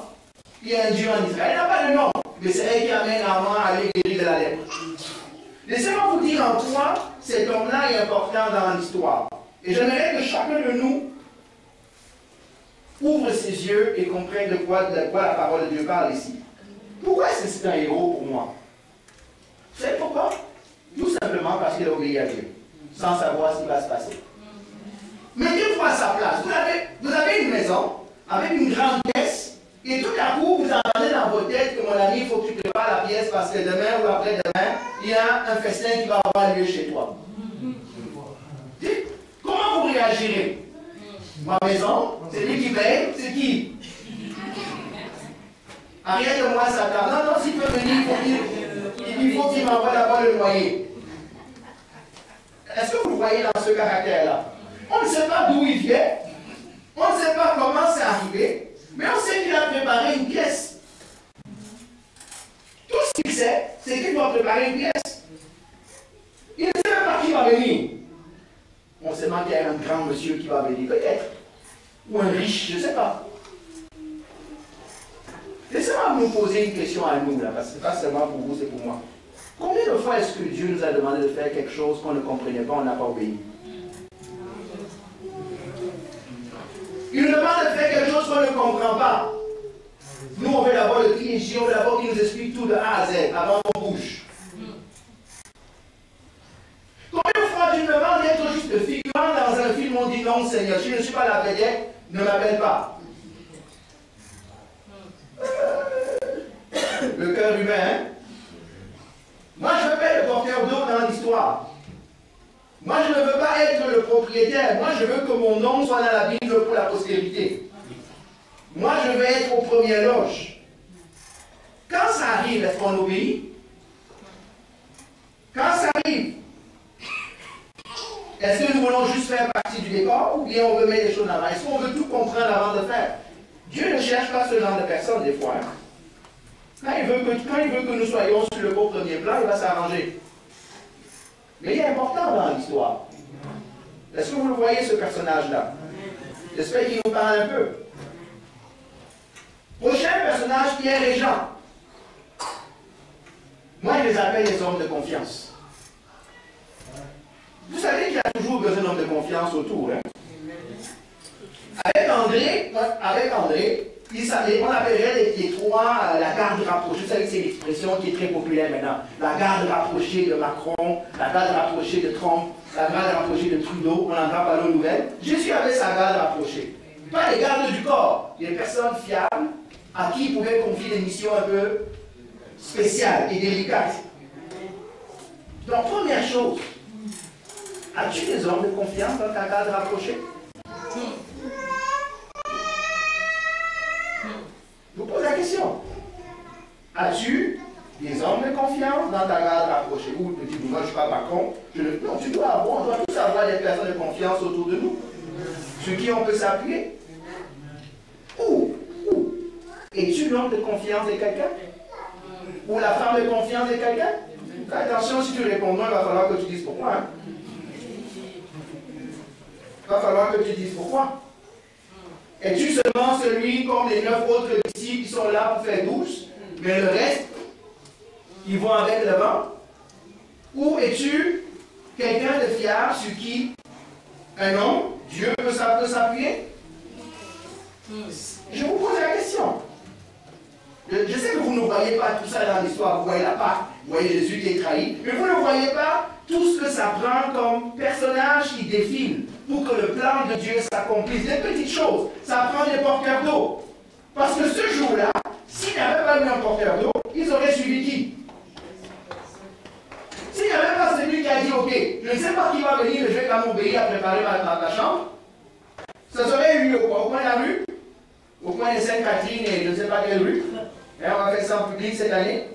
qu'il y a un Dieu en Israël. Elle n'a pas de nom, mais c'est elle qui amène Naaman à aller guérir de la lèpre. Laissez-moi vous dire en quoi cet homme-là est important dans l'histoire. Et j'aimerais que chacun de nous ouvre ses yeux et comprenne de quoi la parole de Dieu parle ici. Pourquoi est-ce que c'est un héros pour moi? Vous savez pourquoi? Tout simplement parce qu'il a obéi à Dieu, sans savoir ce qui va se passer. Mettez-vous à sa place. Vous avez une maison avec une grande pièce, et tout à coup, vous entendez dans votre tête que mon ami, il faut que tu prépares la pièce parce que demain ou après-demain, il y a un festin qui va avoir lieu chez toi. Comment vous réagirez? Ma maison, c'est lui qui paye, c'est qui? Arrière de moi, Satan. Non, non, s'il peut venir, il faut qu'il m'envoie d'abord le loyer. Est-ce que vous voyez dans ce caractère-là? On ne sait pas d'où il vient, on ne sait pas comment c'est arrivé, mais on sait qu'il a préparé une pièce. Tout ce qu'il sait, c'est qu'il doit préparer une pièce. Il ne sait même pas qui va venir. On sait même qu'il y a un grand monsieur qui va venir, peut-être. Ou un riche, je ne sais pas. Laissez-moi vous poser une question à nous, là, parce que ce n'est pas seulement pour vous, c'est pour moi. Combien de fois est-ce que Dieu nous a demandé de faire quelque chose qu'on ne comprenait pas, on n'a pas obéi? Il nous demande de faire quelque chose qu'on ne comprend pas. Nous, on veut d'abord le PhD, on veut d'abord qu'il nous explique tout de A à Z, avant qu'on bouge. Combien de fois Dieu me demande d'être juste figurant dans un film, on dit non, Seigneur, si je ne suis pas la vedette, ne m'appelle pas. Le cœur humain, hein? Moi, je veux pas être le porteur d'eau dans l'histoire. Moi, je ne veux pas être le propriétaire. Moi, je veux que mon nom soit dans la Bible pour la postérité. Moi, je veux être aux premières loges. Quand ça arrive, est-ce qu'on obéit? Quand ça arrive, est-ce que nous voulons juste faire partie du décor ou bien on veut mettre les choses en avant? Est-ce qu'on veut tout comprendre avant de faire? Dieu ne cherche pas ce genre de personnes des fois. Hein? Quand il veut que nous soyons sur le beau premier plan, il va s'arranger. Mais il est important dans l'histoire. Est-ce que vous le voyez, ce personnage-là? J'espère qu'il nous parle un peu. Prochain personnage, Pierre et Jean. Moi, je les appelle les hommes de confiance. Vous savez qu'il y a toujours besoin d'hommes de confiance autour. Hein? Avec André, on appellerait les trois la garde rapprochée. Vous savez que c'est l'expression qui est très populaire maintenant. La garde rapprochée de Macron, la garde rapprochée de Trump, la garde rapprochée de Trudeau. On entend parler aux nouvelles. Jésus avait sa garde rapprochée. Pas les gardes du corps, des personnes fiables à qui il pouvait confier des missions un peu spéciales et délicates. Donc, première chose, as-tu des hommes de confiance dans ta garde rapprochée? Je vous pose la question. As-tu des hommes de confiance dans ta garde rapprochée? Ou tu dis, moi je ne suis pas Macron. Non, tu dois avoir, on doit tous avoir des personnes de confiance autour de nous, sur qui on peut s'appuyer. Ou es-tu l'homme de confiance de quelqu'un? Ou la femme de confiance de quelqu'un? Attention, si tu réponds non, il va falloir que tu dises pourquoi. Hein? Il va falloir que tu dises pourquoi. Es-tu seulement celui comme les 9 autres disciples qui sont là pour faire 12, mais le reste, ils vont avec le vent? Ou es-tu quelqu'un de fiable sur qui un homme, Dieu peut s'appuyer? Je vous pose la question. Je sais que vous ne voyez pas tout ça dans l'histoire. Vous voyez la Pâque, vous voyez Jésus qui est trahi, mais vous ne voyez pas tout ce que ça prend comme personnage qui défile pour que le plan de Dieu s'accomplisse. Des petites choses. Ça prend des porteurs d'eau. Parce que ce jour-là, s'il n'y avait pas eu un porteur d'eau, ils auraient suivi qui? S'il n'y avait pas celui qui a dit, ok, je ne sais pas qui va venir, mais je vais quand même obéir à préparer ma chambre, ça serait eu au coin de la rue, au coin de Sainte-Catherine et je ne sais pas quelle rue. Et on va faire ça en public cette année.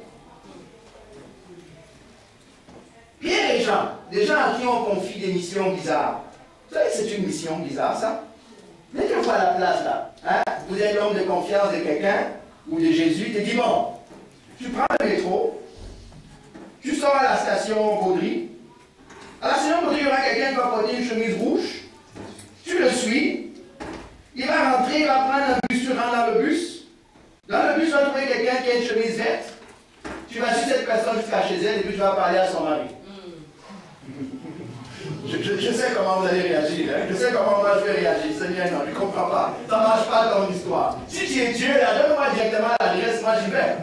Pierre et Jean, des gens à qui on confie des missions bizarres. Vous savez, c'est une mission bizarre, ça. Mettez-vous à la place, là. Hein? Vous êtes l'homme de confiance de quelqu'un ou de Jésus. Tu te dis, bon, tu prends le métro, tu sors à la station Baudry. À la station Baudry, il y aura quelqu'un qui va porter une chemise rouge. Tu le suis. Il va rentrer, il va prendre un bus, tu rentres dans le bus. Dans le bus, tu vas trouver quelqu'un qui a une chemise verte. Tu vas suivre cette personne jusqu'à chez elle et puis tu vas parler à son mari. Je sais comment vous allez réagir. Hein? Je sais comment moi je vais réagir. Seigneur, non, je ne comprends pas. Ça ne marche pas dans l'histoire. Si tu es Dieu, là, donne-moi directement l'adresse, moi j'y vais.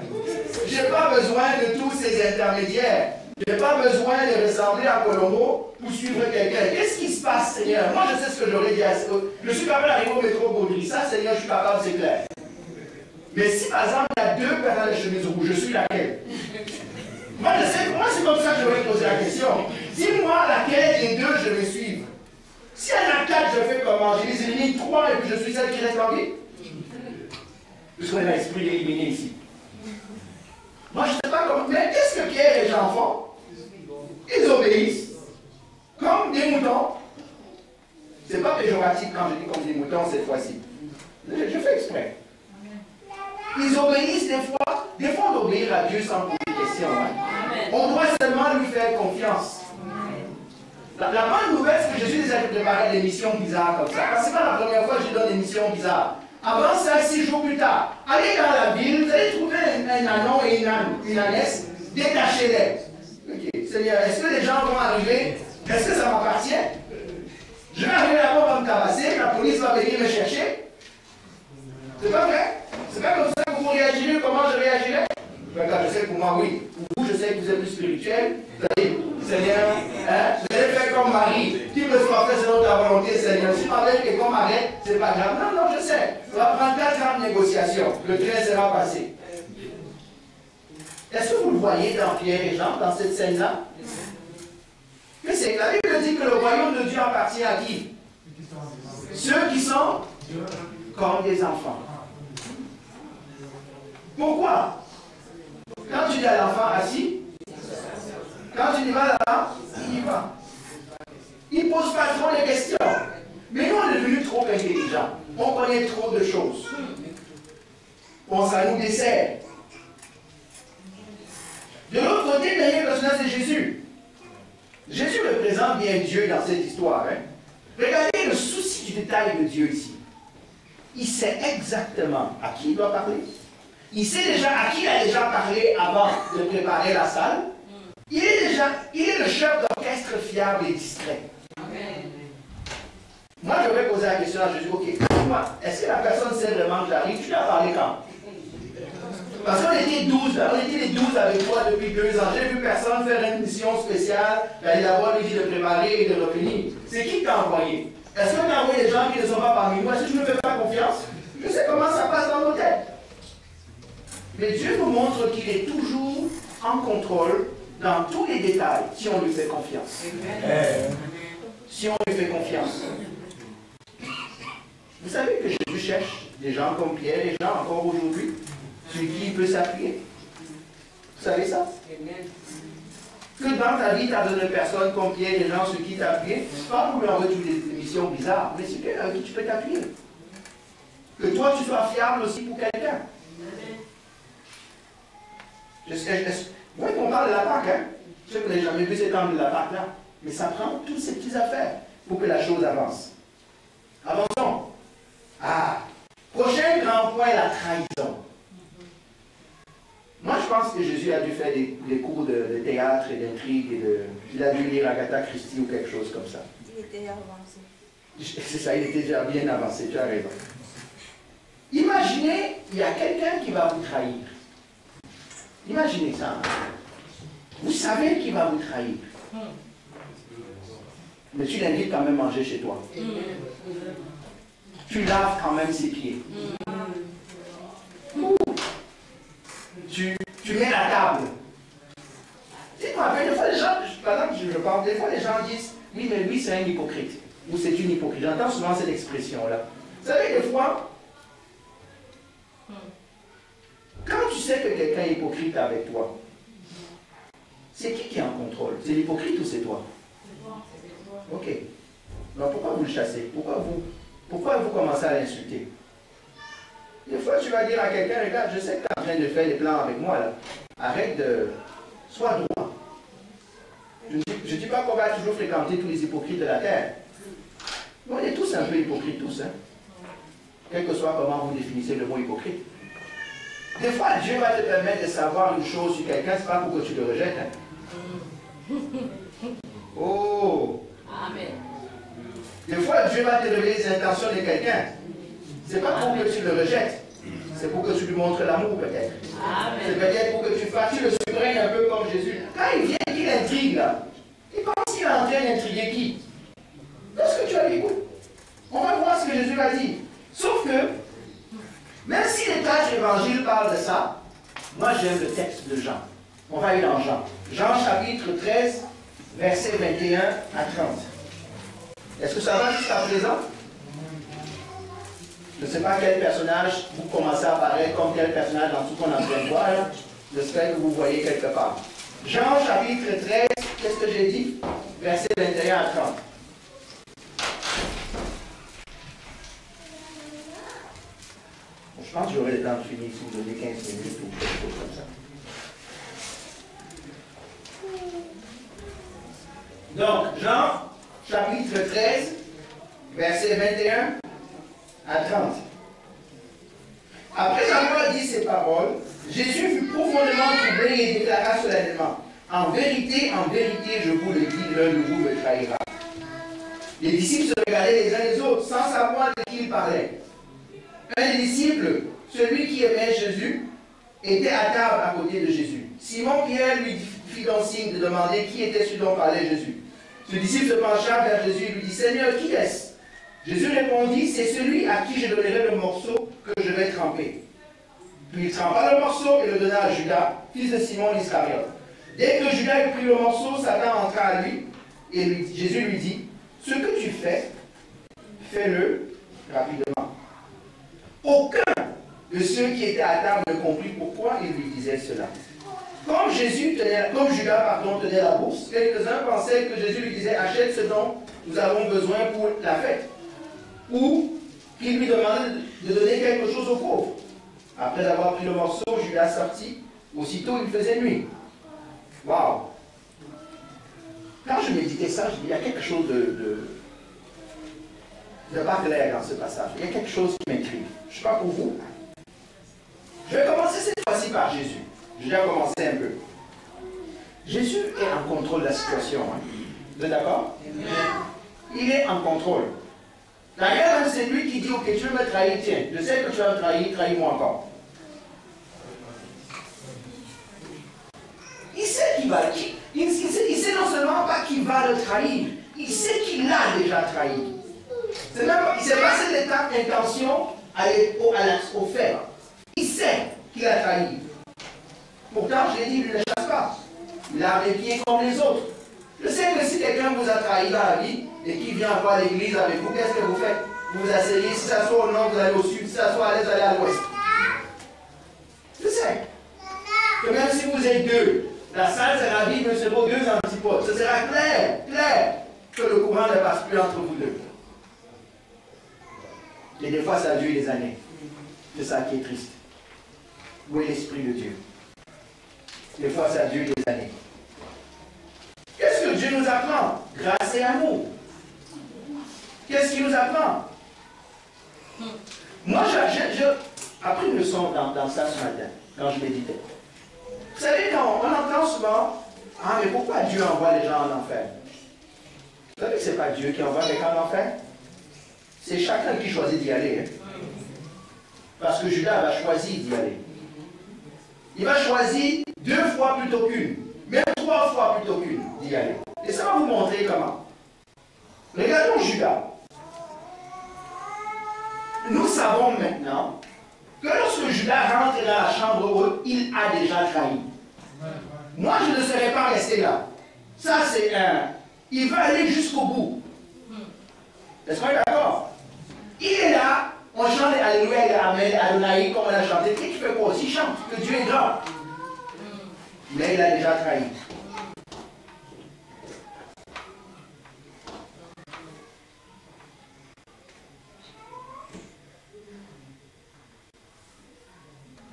Je n'ai pas besoin de tous ces intermédiaires. Je n'ai pas besoin de ressembler à Colombo pour suivre quelqu'un. Qu'est-ce qui se passe, Seigneur? Moi je sais ce que j'aurais dit. Je suis capable d'arriver au métro Baudry. Ça, Seigneur, je suis capable, c'est clair. Mais si par exemple il y a deux personnes de chemise rouge, je suis laquelle? Moi, je sais, moi c'est comme ça que je vais poser la question. Dis-moi laquelle des deux je vais suivre. Si il y en a 4, je fais comment? Je les élimine 3 et puis je suis celle qui reste en vie. Puisqu'on a l'esprit éliminé ici. Moi, je ne sais pas comment. Mais qu'est-ce que Pierre et Jean font? Ils obéissent. Comme des moutons. Ce n'est pas péjoratif quand je dis comme des moutons cette fois-ci. Je fais exprès. Ils obéissent des fois. Des fois, on doit obéir à Dieu sans poser de questions. Hein? On doit seulement lui faire confiance. La bonne nouvelle, c'est que Jésus a préparé des missions bizarres comme ça. Parce que ce n'est pas la première fois que je donne des missions bizarres. Avant ça, 6 jours plus tard, allez dans la ville, vous allez trouver un anon et une ânesse, détachez-les. Ok, Seigneur, est-ce que les gens vont arriver? Est-ce que ça m'appartient? Je vais arriver là-bas, on va me tabasser, la police va venir me chercher. C'est pas vrai? C'est pas comme ça que vous réagirez, comment je réagirais? Regarde, je sais que pour moi, oui. Pour vous, je sais que vous êtes plus spirituel. Vous allez, Seigneur, hein, vous allez faire comme Marie. Qui me soit fait selon ta volonté, Seigneur. Si ma mère est comme m'arrête, c'est pas grave. Non, non, je sais. Ça va prendre 4 ans de négociation. Le train sera passé. Est-ce que vous le voyez dans Pierre et Jean, dans cette scène-là? Mais c'est que la Bible dit que le royaume de Dieu appartient à qui? Ceux qui sont comme des enfants. Pourquoi? Quand tu dis à l'enfant assis, quand tu y vas là, il y va. Il ne pose pas trop les questions. Mais nous, on est devenus trop intelligents. On connaît trop de choses. Bon, ça nous dessert. De l'autre côté, le dernier personnage, c'est Jésus. Jésus représente bien Dieu dans cette histoire. Hein? Regardez le souci du détail de Dieu ici. Il sait exactement à qui il doit parler. Il sait déjà à qui il a déjà parlé avant de préparer la salle. Il est le chef d'orchestre fiable et distrait. Moi, je vais poser la question à Jésus. Ok, est-ce que la personne sait vraiment que j'arrive? Tu lui as parlé quand? Parce qu'on était 12, on était les 12 avec toi depuis 2 ans. J'ai vu personne faire une mission spéciale, d'aller d'abord lui dire de préparer et de revenir. C'est qui t'a envoyé? Est-ce que tu as envoyé des gens qui ne sont pas parmi nous? Est-ce que tu ne me fais pas confiance? Je sais comment ça passe dans nos têtes. Mais Dieu nous montre qu'il est toujours en contrôle dans tous les détails si on lui fait confiance. Si on lui fait confiance. Vous savez que Jésus cherche des gens comme Pierre et Jean encore aujourd'hui, sur qui il peut s'appuyer. Vous savez ça? Que dans ta vie, tu as besoin de personnes comme Pierre et Jean sur qui t'appuyer, pas pour lui envoyer toutes des missions bizarres, mais c'est quelqu'un avec qui tu peux t'appuyer. Que toi, tu sois fiable aussi pour quelqu'un. Vous voyez qu'on parle de la Pâque, hein? Je sais que vous n'avez jamais vu cet angle de la Pâque là, mais ça prend toutes ces petites affaires pour que la chose avance. Avançons. Prochain grand point, la trahison. Moi, je pense que Jésus a dû faire des cours de théâtre et d'intrigue. Il a dû lire Agatha Christie ou quelque chose comme ça. Il était avancé. C'est ça, il était déjà bien avancé, tu as raison. Imaginez, il y a quelqu'un qui va vous trahir. Imaginez ça. Vous savez qu'il va vous trahir. Mais tu l'invites quand même manger chez toi. Tu laves quand même ses pieds. Tu mets la table. Tu te rappelles, des fois les gens, par exemple, je parle, des fois les gens disent, oui, mais lui c'est un hypocrite. Ou c'est une hypocrite. J'entends souvent cette expression-là. Vous savez, des fois, quand tu sais que quelqu'un est hypocrite avec toi, c'est qui est en contrôle? C'est l'hypocrite ou c'est toi? Ok. Donc pourquoi vous le chassez? Pourquoi vous commencez à l'insulter? Des fois, tu vas dire à quelqu'un, regarde, je sais que tu es en train de faire des plans avec moi, là. Arrête de... Sois droit. Je ne dis pas qu'on va toujours fréquenter tous les hypocrites de la terre. Mais on est tous un peu hypocrites, tous. Hein? Quel que soit comment vous définissez le mot hypocrite. Des fois, Dieu va te permettre de savoir une chose sur quelqu'un, ce n'est pas pour que tu le rejettes. Hein? Oh! Amen. Des fois, Dieu va te révéler les intentions de quelqu'un. Ce n'est pas pour que tu le rejettes. C'est pour que tu lui montres l'amour, peut-être. C'est peut-être pour que tu le surprennes un peu comme Jésus. Quand il vient, qu'il intrigue, là, il pense qu'il est en train d'intriguer qui? Lorsque tu as dit, écoute, on va voir ce que Jésus va dire. Sauf que, même si les 4 évangiles parlent de ça, moi j'aime le texte de Jean. On va aller dans Jean. Jean chapitre 13, versets 21 à 30. Est-ce que ça va jusqu'à présent? Je ne sais pas quel personnage vous commencez à apparaître comme quel personnage dans tout ce qu'on est en train de voir. J'espère que vous voyez quelque part. Jean chapitre 13, qu'est-ce que j'ai dit? Versets 21 à 30. Je pense que j'aurai le temps de finir si vous donnez 15 minutes ou quelque chose comme ça. Donc, Jean, chapitre 13, versets 21 à 30. Après avoir dit ces paroles, Jésus fut profondément troublé et déclara solennellement, en vérité, je vous le dis, l'un de vous me trahira. Les disciples se regardaient les uns les autres, sans savoir de qui ils parlaient. Un des disciples, celui qui aimait Jésus, était à table à côté de Jésus. Simon-Pierre lui fit donc signe de demander qui était celui dont parlait Jésus. Ce disciple se pencha vers Jésus et lui dit, Seigneur, qui est-ce? Jésus répondit, c'est celui à qui je donnerai le morceau que je vais tremper. Puis il trempa le morceau et le donna à Judas, fils de Simon l'Iscariote. Dès que Judas eut pris le morceau, Satan entra à lui et Jésus lui dit, ce que tu fais, fais-le rapidement. Aucun de ceux qui étaient à table ne comprit pourquoi il lui disait cela. Comme Judas tenait la bourse, quelques-uns pensaient que Jésus lui disait achète ce dont nous avons besoin pour la fête. Ou qu'il lui demandait de donner quelque chose aux pauvres. Après avoir pris le morceau, Judas sortit. Aussitôt, il faisait nuit. Waouh! Quand je méditais ça, je dis il y a quelque chose de pas clair dans ce passage. Il y a quelque chose qui m'intrigue. Je ne sais pas pour vous. Je vais commencer cette fois-ci par Jésus. Je vais commencer un peu. Jésus est en contrôle de la situation. Hein. Vous êtes d'accord? Il est en contrôle. D'ailleurs, c'est lui qui dit, ok, tu veux me trahir, tiens, je sais que tu vas me trahir, trahis-moi encore. Il sait qu'il va, il sait non seulement pas qu'il va le trahir, il sait qu'il l'a déjà trahi. Il ne s'est pas cette étape d'intention au fait. Il sait qu'il a trahi. Pourtant, je l'ai dit, il ne le chasse pas. Il a les pieds comme les autres. Je sais que si quelqu'un vous a trahi dans la vie et qui vient voir l'église avec vous, qu'est-ce que vous faites? Vous vous asseyez, si ça soit au nord, vous allez au sud, si ça soit à l'est, vous allez à l'ouest. Je sais que même si vous êtes deux, la salle sera vide, mais c'est vos deux antipodes. Ce sera clair que le courant ne passe plus entre vous deux. Et des fois, ça dure des années. C'est ça qui est triste. Où est l'Esprit de Dieu? Des fois, ça dure des années. Qu'est-ce que Dieu nous apprend? Grâce et amour. Qu'est-ce qu'il nous apprend? Moi, j'ai appris une leçon dans ça ce matin, quand je méditais. Vous savez, quand on entend souvent, ah, mais pourquoi Dieu envoie les gens en enfer? Vous savez que ce n'est pas Dieu qui envoie quelqu'un en enfer? C'est chacun qui choisit d'y aller. Hein? Parce que Judas va choisir d'y aller. Il va choisir 2 fois plutôt qu'une, même 3 fois plutôt qu'une d'y aller. Et ça va vous montrer comment. Regardons Judas. Nous savons maintenant que lorsque Judas rentre dans la chambre haute, il a déjà trahi. Moi, je ne serais pas resté là. Ça, c'est un... Il veut aller jusqu'au bout. Est-ce qu'on est d'accord? Il est là, on chante Alléluia, Amen, Adonai, comme on a chanté. Et tu fais quoi aussi? Il chante que Dieu est grand. Mais il a déjà trahi.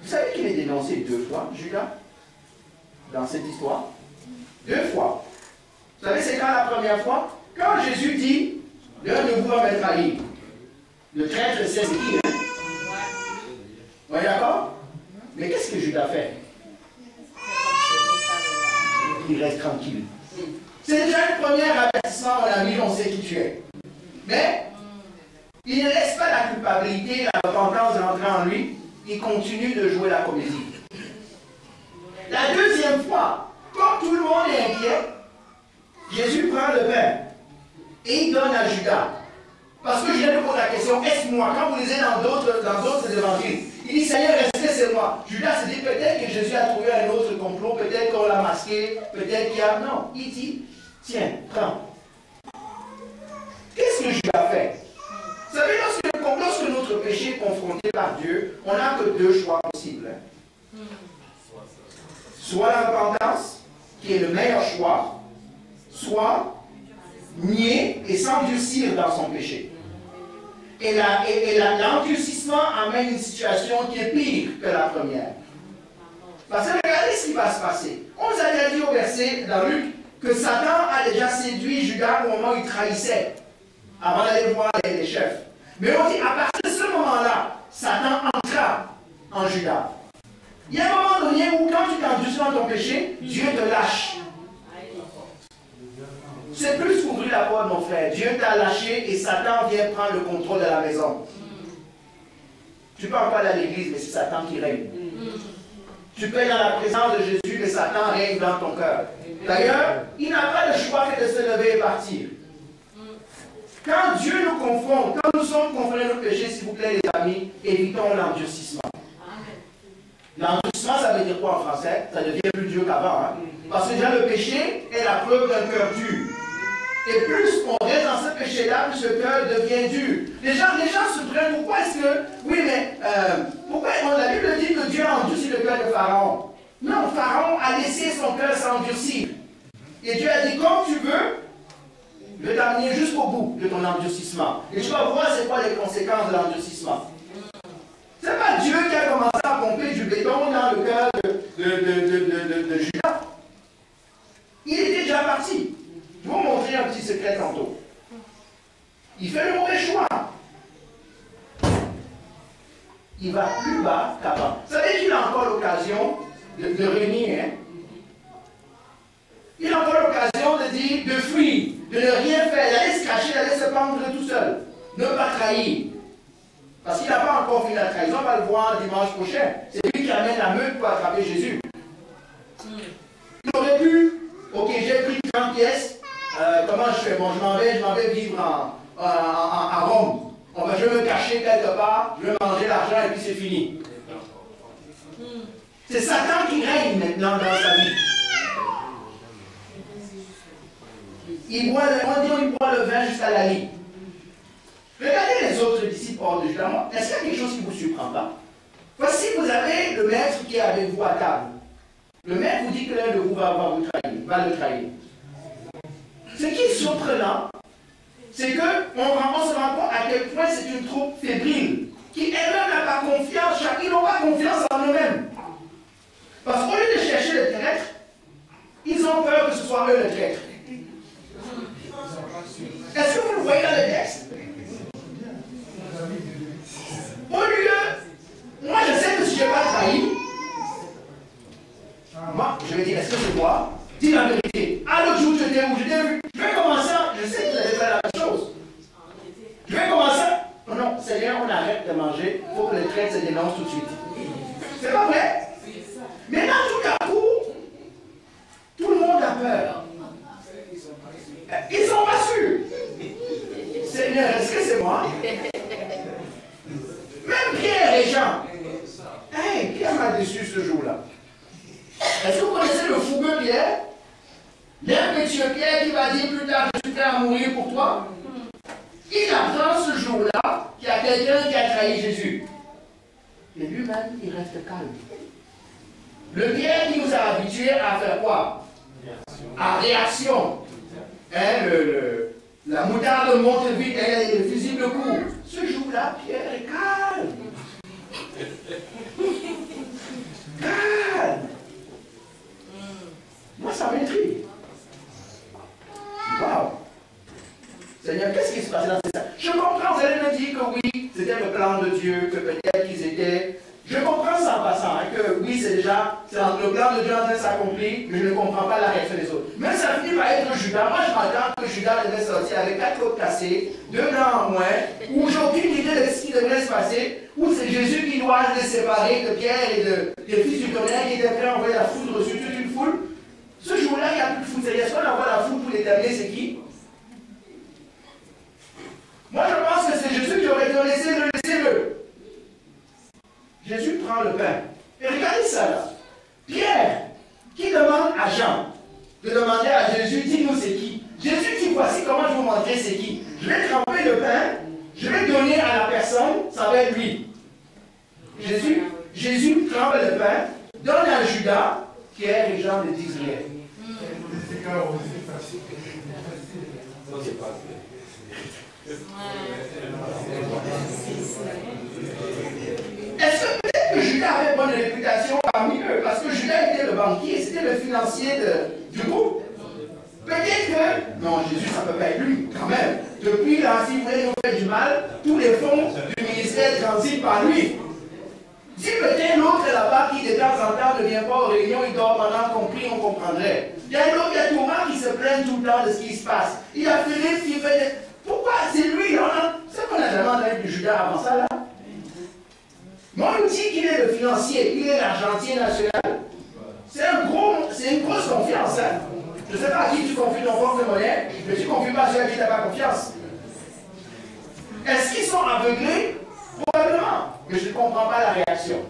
Vous savez qu'il est dénoncé 2 fois, Judas, dans cette histoire? 2 fois. Vous savez, c'est quand la première fois? Quand Jésus dit, l'un de vous va me trahir. Le traître, c'est qui? Hein? On est d'accord? Mais qu'est-ce que Judas fait? Il reste tranquille. C'est déjà le premier avertissement, mon ami, on sait qui tu es. Mais il ne laisse pas la culpabilité, la repentance rentrer en lui. Il continue de jouer la comédie. La deuxième fois, comme tout le monde est inquiet, Jésus prend le pain et il donne à Judas. Parce que je viens de poser la question, est-ce moi? Quand vous lisez dans d'autres évangiles, il dit Seigneur, est-ce que c'est moi? Judas se dit peut-être que Jésus a trouvé un autre complot, peut-être qu'on l'a masqué, peut-être qu'il y a. Non, il dit tiens, prends. Qu'est-ce que Judas fait? Vous savez, lorsque notre péché est confronté par Dieu, on n'a que 2 choix possibles. Soit la repentance, qui est le meilleur choix, soit nier et s'endurcir dans son péché. Et l'endurcissement amène une situation qui est pire que la première. Parce que regardez ce qui va se passer. On nous a déjà dit au verset dans Luc que Satan a déjà séduit Judas au moment où il trahissait, avant d'aller voir les chefs. Mais on dit, à partir de ce moment-là, Satan entra en Judas. Il y a un moment donné où, quand tu t'endurcis dans ton péché, Dieu te lâche. C'est plus qu'ouvrir la porte, mon frère. Dieu t'a lâché et Satan vient prendre le contrôle de la maison. Tu peux encore aller à l'église, mais c'est Satan qui règne. Tu peux être dans la présence de Jésus, mais Satan règne dans ton cœur. D'ailleurs, il n'a pas le choix que de se lever et partir. Quand Dieu nous confronte, quand nous sommes confrontés à nos péchés, s'il vous plaît, les amis, évitons l'endurcissement. L'endurcissement, ça veut dire quoi en français? Ça devient plus dur qu'avant. Hein? Parce que déjà, le péché est la preuve d'un cœur dur. Et plus on reste dans ce péché-là, plus le cœur devient dur. Les gens se prennent, pourquoi est-ce que... Oui, mais pourquoi la Bible dit que Dieu a endurci le cœur de Pharaon? Non, Pharaon a a laissé son cœur s'endurcir. Et Dieu a dit, comme tu veux, je vais t'amener jusqu'au bout de ton endurcissement. Et tu vas voir c'est quoi les conséquences de l'endurcissement. Ce n'est pas Dieu qui a commencé à pomper du béton dans le cœur de Judas. Il était déjà parti. Je vais vous montrer un petit secret tantôt. Il fait le mauvais choix. Il va plus bas qu'avant. Vous savez qu'il a encore l'occasion de régner. Hein? Il a encore l'occasion de dire, de fuir, de ne rien faire, d'aller se cacher, d'aller se pendre tout seul. Ne pas trahir. Parce qu'il n'a pas encore fini la trahison, on va le voir dimanche prochain. C'est lui qui amène la meute pour attraper Jésus. Il aurait pu, ok, j'ai pris 30 pièces, comment je fais? Bon, je m'en vais vivre à Rome. Je vais me cacher quelque part, je vais manger l'argent et puis c'est fini. C'est Satan qui règne maintenant dans sa vie. Il boit le vin jusqu'à la lie. Regardez les autres disciples hors de Judas. Est-ce qu'il y a quelque chose qui ne vous surprend pas? Voici, vous avez le maître qui est avec vous à table. Le maître vous dit que l'un de vous va le trahir. Ce qui est surprenant, c'est qu'on se rend compte à quel point c'est une troupe fébrile, qui elle-même n'a pas confiance, ils n'ont pas confiance en eux-mêmes. Parce qu'au lieu de chercher le traître, ils ont peur que ce soit eux le traître. Est-ce que vous le voyez dans le texte? Au lieu, moi je sais que si je n'ai pas trahi, moi je vais dire, est-ce que c'est moi? Dis la vérité. À l'autre jour, je t'ai vu. Je vais commencer, je sais que vous allez faire la même chose. Je vais commencer. Oh non, Seigneur, on arrête de manger. Il faut que le traître se dénonce tout de suite. C'est pas vrai? Maintenant, tout à coup, tout le monde a peur. Ils sont pas sûrs. Seigneur, est-ce que c'est moi? Même Pierre et Jean. Hey, Pierre m'a déçu ce jour-là. Est-ce que vous connaissez le fougueux Pierre? L'impétueux Pierre qui va dire plus tard, je suis prêt à mourir pour toi. Il apprend ce jour-là qu'il y a quelqu'un qui a trahi Jésus. Mais lui-même, il reste calme. Le Pierre qui nous a habitués à faire quoi? À réaction. Hein, la moutarde monte vite, et le fusil de court. Ce jour-là, Pierre est calme. Calme. Moi, ça m'intrigue. Waouh. Seigneur, qu'est-ce qui se passait dans ces temps? Je comprends, vous allez me dire que oui, c'était le plan de Dieu, que peut-être qu'ils étaient... Je comprends ça en passant, hein, que oui, c'est déjà, le plan de Dieu en train de s'accomplir, mais je ne comprends pas la réaction des autres. Mais ça finit par être Judas. Moi, je m'attends que Judas devait sortir avec 4 côtes cassées, 2 dents en moins, où j'ai aucune idée de ce qui devrait se passer, où c'est Jésus qui doit les séparer de Pierre et des fils du tonnerre qui étaient prêts à envoyer la foudre sur toute une foule. Ce jour-là, il n'y a plus de foudre. Est-ce qu'on envoie la foudre pour déterminer c'est qui? Moi, je pense que c'est Jésus qui aurait dit laissez-le. Jésus prend le pain. Et regardez ça là. Pierre, qui demande à Jean de demander à Jésus, dis-nous c'est qui? Jésus dit, voici comment je vous montrer c'est qui. Je vais tremper le pain, je vais donner à la personne, ça va être lui. Jésus trempe le pain, donne à Judas, Pierre et Jean ne disent rien. Est-ce que peut-être que Judas avait bonne réputation parmi eux? Parce que Judas était le banquier, c'était le financier du groupe. Peut-être que... Non, Jésus, ça ne peut pas être lui, quand même. Depuis là, si vous voulez nous faire du mal, tous les fonds du ministère transitent par lui. Si peut-être l'autre là-bas qui de temps en temps ne vient pas aux réunions, il dort pendant qu'on prie, on comprendrait. Il y a un autre, il y a Thomas qui se plaint tout le temps de ce qui se passe. Il y a Philippe qui fait des... Pourquoi? C'est lui, c'est qu'on a jamais entendu de Judas avant ça là. Moi, on dit qu'il est le financier, il est l'argentier national. C'est une grosse confiance. Hein? Je ne sais pas à qui tu confies ton porte-monnaie, mais tu ne confies pas à celui à qui tu n'as pas confiance. Est-ce qu'ils sont aveuglés? Probablement. Mais je ne comprends pas la réaction.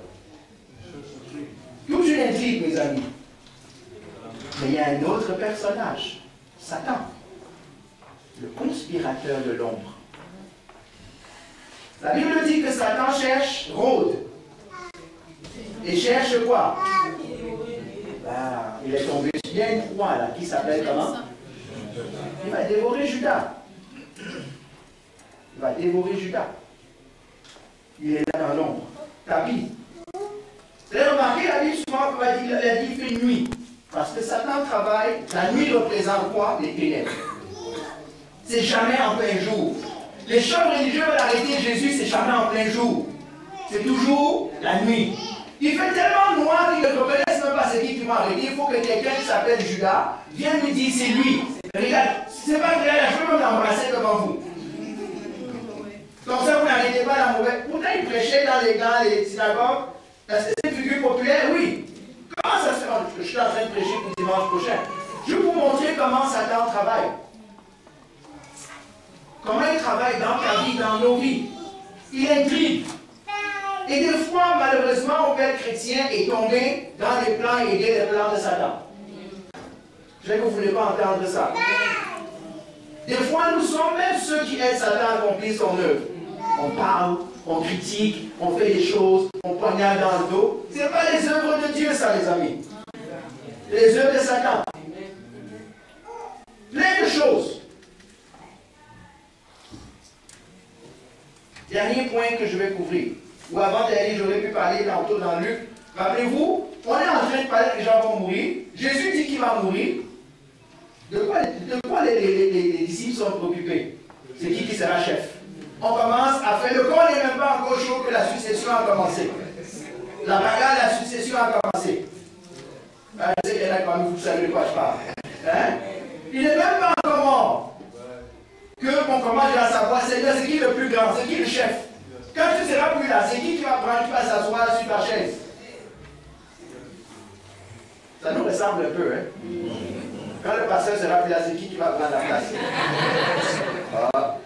Toute une intrigue, mes amis. Mais il y a un autre personnage, Satan, le conspirateur de l'ombre. La Bible dit que Satan rôde. Et cherche quoi? Il est tombé. Il y a une proie là qui s'appelle comment? Il va dévorer Judas. Il va dévorer Judas. Il est là dans l'ombre. Tapis. Vous avez remarqué, la Bible souvent, il a dit il fait nuit. Parce que Satan travaille, la nuit représente quoi? Les ténèbres. C'est jamais en plein jour. Les chefs religieux veulent arrêter Jésus, c'est jamais en plein jour. C'est toujours la nuit. Il fait tellement noir qu'ils ne reconnaissent même pas ce qui vont arrêter. Il faut que quelqu'un qui s'appelle Judas vienne lui dire c'est lui. Regarde, c'est pas vrai, je peux même l'embrasser devant vous. Comme ça, vous n'arrêtez pas la mauvaise. Pourtant, il prêchait dans les synagogues. Est-ce que c'est une figure populaire? Oui. Comment ça se fait? Je suis en train de prêcher pour dimanche prochain. Je vais vous montrer comment Satan travaille. Comment il travaille dans ta vie, dans nos vies. Il intrigue. Et des fois, malheureusement, mon père chrétien est tombé dans les plans et aider les plans de Satan. Je sais que vous ne voulez pas entendre ça. Des fois, nous sommes même ceux qui aident Satan à accomplir son œuvre. On parle, on critique, on fait des choses, on poignarde dans le dos. Ce n'est pas les œuvres de Dieu, ça, les amis. Les œuvres de Satan. Plein de choses. Dernier point que je vais couvrir. Ou avant d'aller, j'aurais pu parler tantôt dans Luc. Rappelez-vous, on est en train de parler que les gens vont mourir. Jésus dit qu'il va mourir. De quoi les disciples sont préoccupés? C'est qui sera chef? On commence à faire, le corps n'est même pas encore chaud que la succession a commencé. La bagarre, la succession a commencé. Je sais qu'il y en a quand même, vous savez de quoi je parle. Hein? Il n'est même pas encore mort. Qu'on commence à savoir, Seigneur, c'est qui le plus grand? C'est qui le chef? Quand tu ne seras plus là, c'est qui va prendre, qui va s'asseoir sur ta chaise? Ça nous ressemble un peu, hein? Quand le pasteur sera plus là, c'est qui va prendre la place? Ah,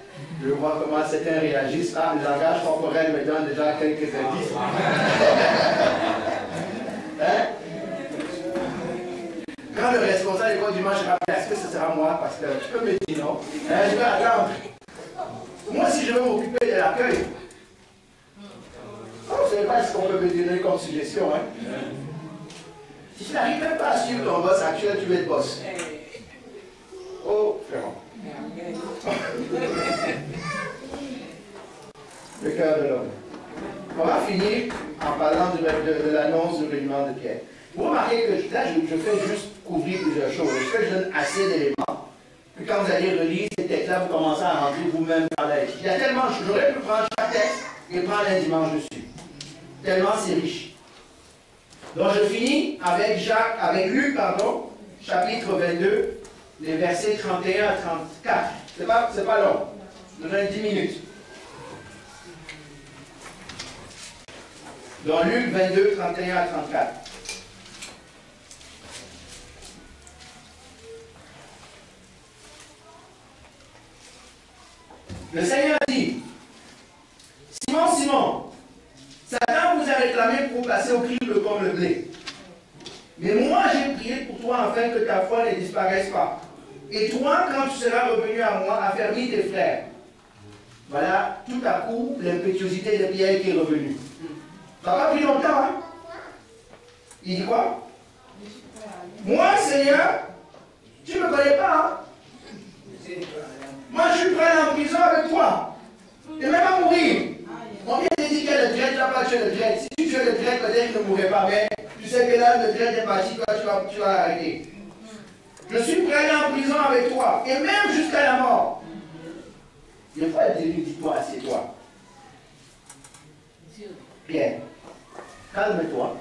je vois comment certains réagissent. Ah, le langage corporel me donne déjà quelques indices. Hein? Quand le responsable du dimanche sera plus là, est-ce que ce sera moi, pasteur? Tu peux me dire non? Hein, je vais attendre. Moi, si je veux m'occuper de l'accueil, oh, vous ne savez pas ce qu'on peut me donner comme suggestion, hein? Si tu n'arrives même pas à suivre ton boss actuel, tu es le boss. Oh, frère. Le cœur de l'homme. On va finir en parlant de l'annonce du règlement de Pierre. Vous remarquez que là, je fais juste couvrir plusieurs choses. Est-ce que je donne assez d'éléments? Puis quand vous allez relire ces textes-là, vous commencez à rentrer vous-même dans la vie. Il y a tellement de choses. J'aurais pu prendre chaque texte et prendre un dimanche dessus. Tellement c'est riche. Donc je finis avec Luc, chapitre 22, les versets 31 à 34. C'est pas long. Je donne 10 minutes. Dans Luc 22, 31 à 34. Le Seigneur dit, Simon, Simon, Satan vous a réclamé pour passer au crible comme le blé. Mais moi, j'ai prié pour toi afin que ta foi ne disparaisse pas. Et toi, quand tu seras revenu à moi, affermis tes frères. Voilà, tout à coup, l'impétuosité de Pierre qui est revenue. Ça n'a pas pris longtemps, hein? Il dit quoi? Moi, Seigneur, tu ne me connais pas, hein? Moi, je suis prêt à aller en prison avec toi. Et même à mourir. On vient de dire que le traître, tu n'as pas tué le traître. Si tu tues le traître, peut-être qu'il ne mourrait pas. Mais tu sais que là, le traître est parti, toi, tu vas arrêter. Je suis prêt à aller en prison avec toi. Et même jusqu'à la mort. Des fois, il dit, dis-toi, assieds-toi. Pierre, calme-toi.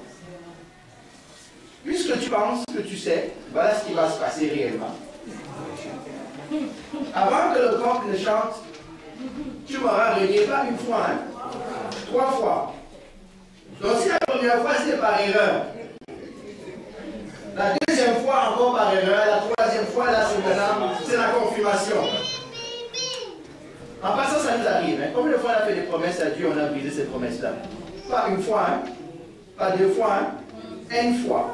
Puisque tu penses que tu sais, voilà ce qui va se passer réellement. Avant que le coq ne chante, tu m'auras renié pas une fois, hein? 3 fois. Donc si la première fois c'était par erreur, la deuxième fois encore par erreur, la troisième fois là c'est la confirmation. En passant ça nous arrive, hein? Combien de fois on a fait des promesses à Dieu, on a brisé ces promesses-là? Pas une fois, hein? Pas 2 fois, hein? Une fois.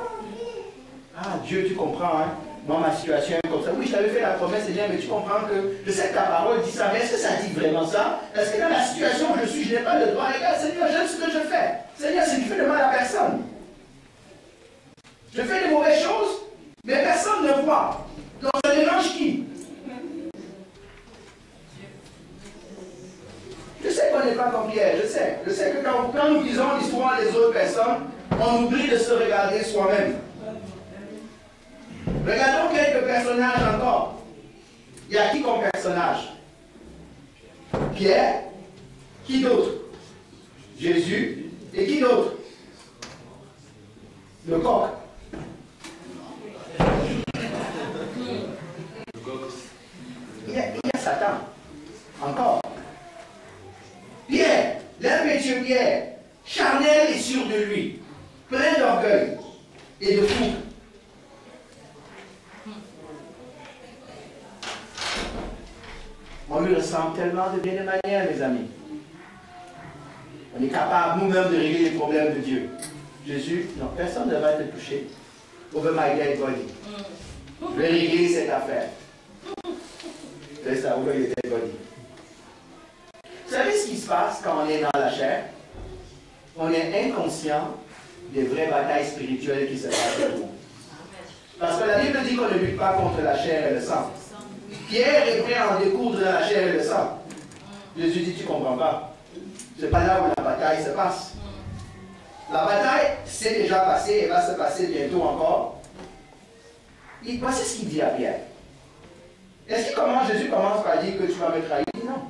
Ah Dieu, tu comprends, hein? Moi, ma situation est comme ça. Oui, je t'avais fait la promesse, Seigneur, mais tu comprends que je sais que ta parole dit ça, mais est-ce que ça dit vraiment ça? Est-ce que dans la situation où je suis, je n'ai pas le droit? Regarde, Seigneur, j'aime ce que je fais. Seigneur, si tu fais de mal à personne, je fais de mauvaises choses, personnes, on oublie de se regarder soi-même. Regardons quelques personnages encore. Il y a qui comme personnage? Pierre. Qui d'autre? Jésus. Et qui d'autre? Le coq. Il y a Satan. Encore. Pierre, l'impétueux Pierre, charnel et sûr de lui, plein d'orgueil et de fou. On lui ressemble tellement de bien des manières, mes amis. On est capable nous-mêmes de régler les problèmes de Dieu. Jésus, non, personne ne va te toucher. Over my dead body. Je vais régler cette affaire. C'est ça, over your dead body. Vous savez ce qui se passe quand on est dans la chair? On est inconscient des vraies batailles spirituelles qui se passent autour. Parce que la Bible dit qu'on ne lutte pas contre la chair et le sang. Pierre est prêt à en découdre la chair et le sang. Jésus dit, tu ne comprends pas. Ce n'est pas là où la bataille se passe. La bataille s'est déjà passée et va se passer bientôt encore. Et voici ce qu'il dit à Pierre. Est-ce que Jésus commence par dire que tu vas me trahir? Non.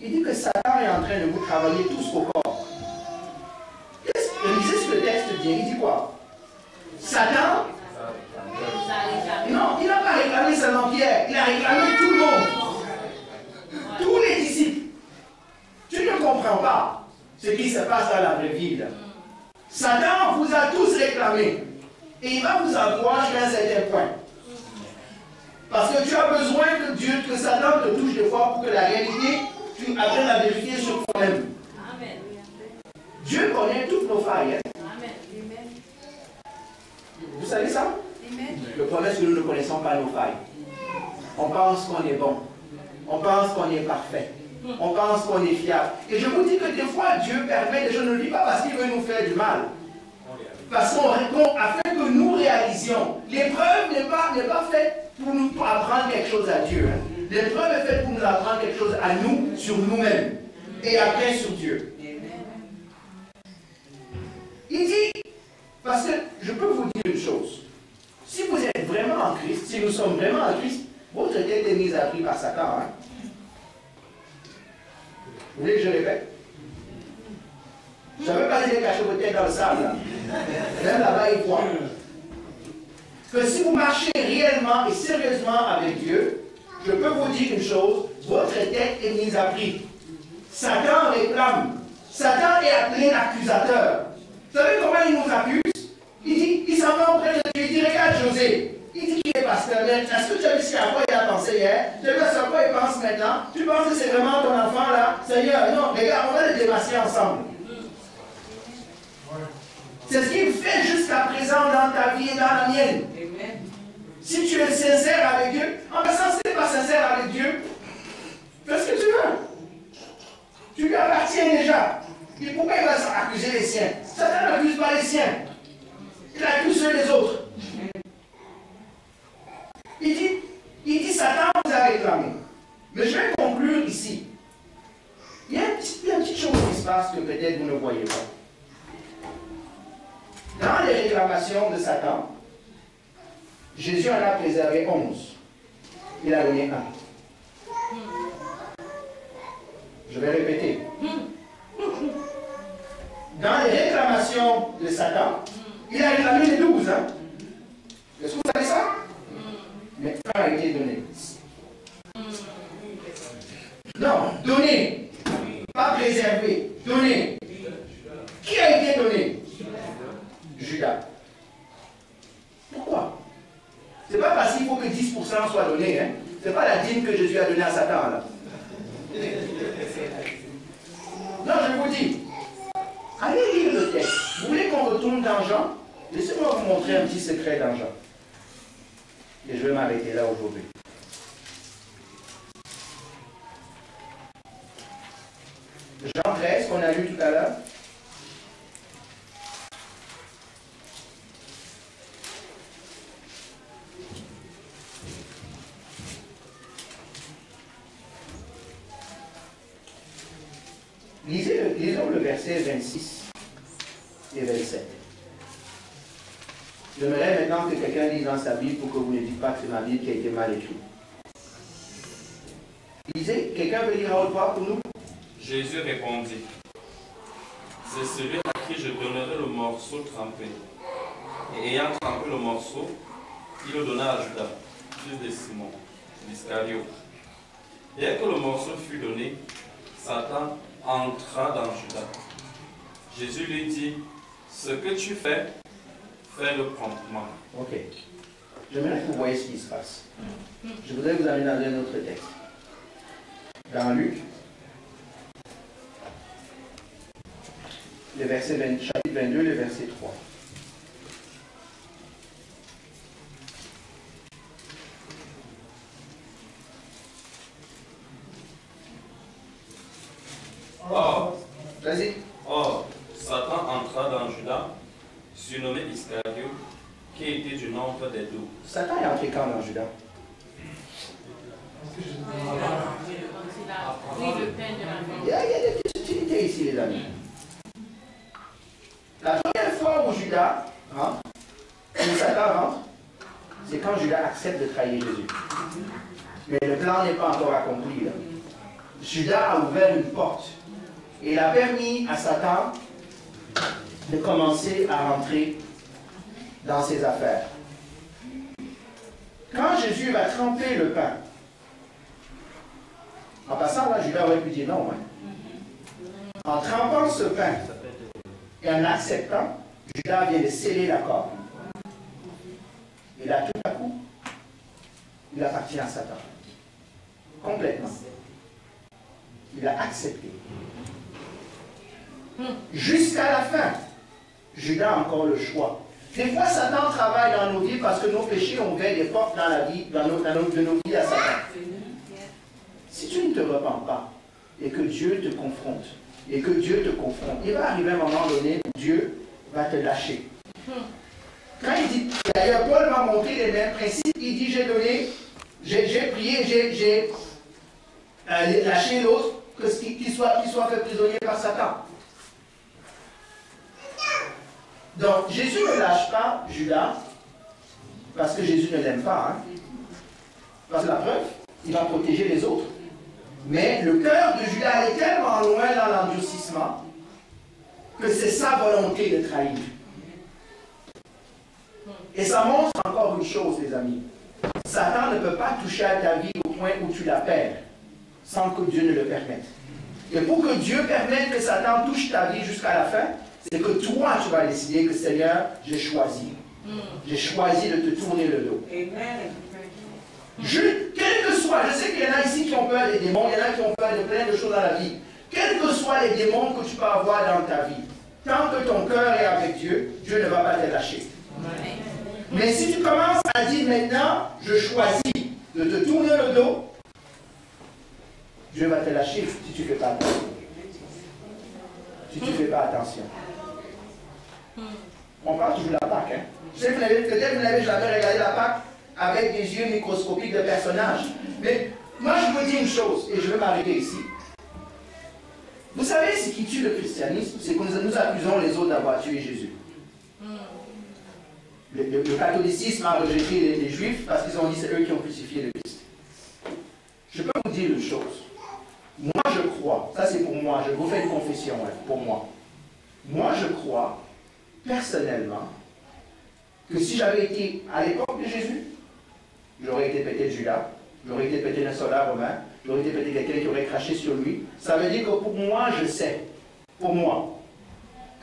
Il dit que Satan est en train de vous travailler tous au corps. Lisez ce que le texte dit. Il dit quoi? Satan? Non, il n'a pas réclamé seulement Pierre. Il a réclamé tout le monde. Tous les disciples. Tu ne comprends pas ce qui se passe dans la vraie vie. Satan vous a tous réclamé. Et il va vous avoir jusqu'à un certain point. Parce que tu as besoin que Satan te touche des fois pour que la réalité, tu apprennes la vérité sur toi-même. Amen. Dieu connaît toutes nos failles. Amen. Vous savez ça? Amen. Le problème, c'est que nous ne connaissons pas nos failles. On pense qu'on est bon. On pense qu'on est parfait. On pense qu'on est fiable. Et je vous dis que des fois, Dieu permet, je ne le dis pas parce qu'il veut nous faire du mal. Parce afin que nous réalisions, l'épreuve n'est pas faite pour nous apprendre quelque chose à Dieu. L'épreuve est faite pour nous apprendre quelque chose à nous, sur nous-mêmes, et après sur Dieu. Il dit, parce que je peux vous dire une chose, si vous êtes vraiment en Christ, si nous sommes vraiment en Christ, votre tête est mise à prix par Satan. Hein? Vous voulez que je répète? Je ne veux pas dire cacher votre tête dans le sable. Là. Même là-bas, il voit. Que si vous marchez réellement et sérieusement avec Dieu, je peux vous dire une chose, votre tête est mise à prix. Satan réclame. Satan est appelé l'accusateur. Vous savez comment il nous accuse? Il s'en va auprès de Dieu. Il dit, regarde José. Il dit qu'il est pasteur. Mais est-ce que tu as vu à quoi il a pensé hier? Tu as vu à quoi il pense maintenant? Tu penses que c'est vraiment ton enfant là? Seigneur, non, regarde, on va le démasquer ensemble. C'est ce qu'il fait jusqu'à présent dans ta vie et dans la mienne. Amen. Si tu es sincère avec Dieu, en passant, si tu n'es pas sincère avec Dieu, fais ce que tu veux. Tu lui appartiens déjà. Et pourquoi il va accuser les siens? Satan n'accuse pas les siens. Il accuse ceux des autres. Il dit Satan vous a réclamé. Mais je vais conclure ici. Il y a une petite chose qui se passe que peut-être vous ne voyez pas. Dans les réclamations de Satan, Jésus en a préservé 11. Il a donné 1. Je vais répéter. Dans les réclamations de Satan, il a réclamé les 12. Hein? Est-ce que vous savez ça? Mais 1 a été donné. Non, donné. Pas préservé. Donné. Qui a été donné? Judas. Pourquoi? C'est pas parce qu'il faut que 10% soit donné. Hein? C'est pas la dîme que Jésus a donnée à Satan. Là. Non, je vous dis. Allez lire le texte. Vous voulez qu'on retourne dans Jean? Laissez-moi vous montrer un petit secret dans Jean. Et je vais m'arrêter là aujourd'hui. Jean 13, qu'on a lu tout à l'heure. Lisons le verset 26 et 27. J'aimerais maintenant que quelqu'un lise dans sa Bible pour que vous ne dites pas que c'est ma Bible qui a été mal écrite. Lisez, quelqu'un veut lire à haute voix pour nous? Jésus répondit, c'est celui à qui je donnerai le morceau trempé. Et ayant trempé le morceau, il le donna à Judas, fils de Simon, l'Iscariote. Dès que le morceau fut donné, Satan entra dans Judas. Jésus lui dit, ce que tu fais, fais-le promptement. Ok. J'aimerais que vous voyez ce qui se passe. Je voudrais vous amener dans un autre texte. Dans Luc, le chapitre 22, le verset 3. Vas-y. Or, Satan entra dans Judas, surnommé Iscariote, qui était du nombre des 12. Satan est entré quand dans Judas? Il y a des petites subtilités ici, les amis. La première fois où Judas rentre, où Satan rentre, c'est quand Judas accepte de trahir Jésus. Mais le plan n'est pas encore accompli. Là. Judas a ouvert une porte. Et il a permis à Satan de commencer à rentrer dans ses affaires. Quand Jésus va tremper le pain, en passant là, Judas aurait pu dire non. Hein. En trempant ce pain et en acceptant, Judas vient de sceller l'accord. Et là, tout à coup, il appartient à Satan. Complètement. Il a accepté. Jusqu'à la fin, Judas a encore le choix. Des fois, Satan travaille dans nos vies parce que nos péchés ont ouvert des portes dans la vie, de nos vies à Satan. Si tu ne te repens pas et que Dieu te confronte, il va arriver un moment donné où Dieu va te lâcher. Quand il dit, d'ailleurs, Paul m'a montré les mêmes principes, il dit, j'ai prié, j'ai lâché l'autre, qu'il soit fait prisonnier par Satan. Donc, Jésus ne lâche pas Judas, parce que Jésus ne l'aime pas. Hein. Parce que la preuve, il va protéger les autres. Mais le cœur de Judas est tellement loin dans l'endurcissement que c'est sa volonté de trahir. Et ça montre encore une chose, les amis. Satan ne peut pas toucher à ta vie au point où tu la perds, sans que Dieu ne le permette. Et pour que Dieu permette que Satan touche ta vie jusqu'à la fin, c'est que toi, tu vas décider que Seigneur, j'ai choisi. J'ai choisi de te tourner le dos. Amen. Quel que soit, je sais qu'il y en a ici qui ont peur des démons, il y en a qui ont peur de plein de choses dans la vie. Quels que soient les démons que tu peux avoir dans ta vie, tant que ton cœur est avec Dieu, Dieu ne va pas te lâcher. Amen. Mais si tu commences à dire maintenant, je choisis de te tourner le dos, Dieu va te lâcher si tu ne fais pas attention. Si tu ne fais pas attention. On parle toujours de la Pâque. Hein? Je sais que peut-être vous n'avez jamais regardé la Pâque avec des yeux microscopiques de personnages. Mais moi, je vous dis une chose, et je vais m'arrêter ici. Vous savez ce qui tue le christianisme? C'est que nous accusons les autres d'avoir tué Jésus. Le catholicisme a rejeté les Juifs parce qu'ils ont dit c'est eux qui ont crucifié le Christ. Je peux vous dire une chose. Moi, je crois, ça c'est pour moi, je vous fais une confession, hein, pour moi. Moi, je crois, personnellement, que si j'avais été à l'époque de Jésus, j'aurais été peut-être Judas, j'aurais été peut-être un soldat romain, j'aurais été peut-être quelqu'un qui aurait craché sur lui. Ça veut dire que pour moi, je sais, pour moi,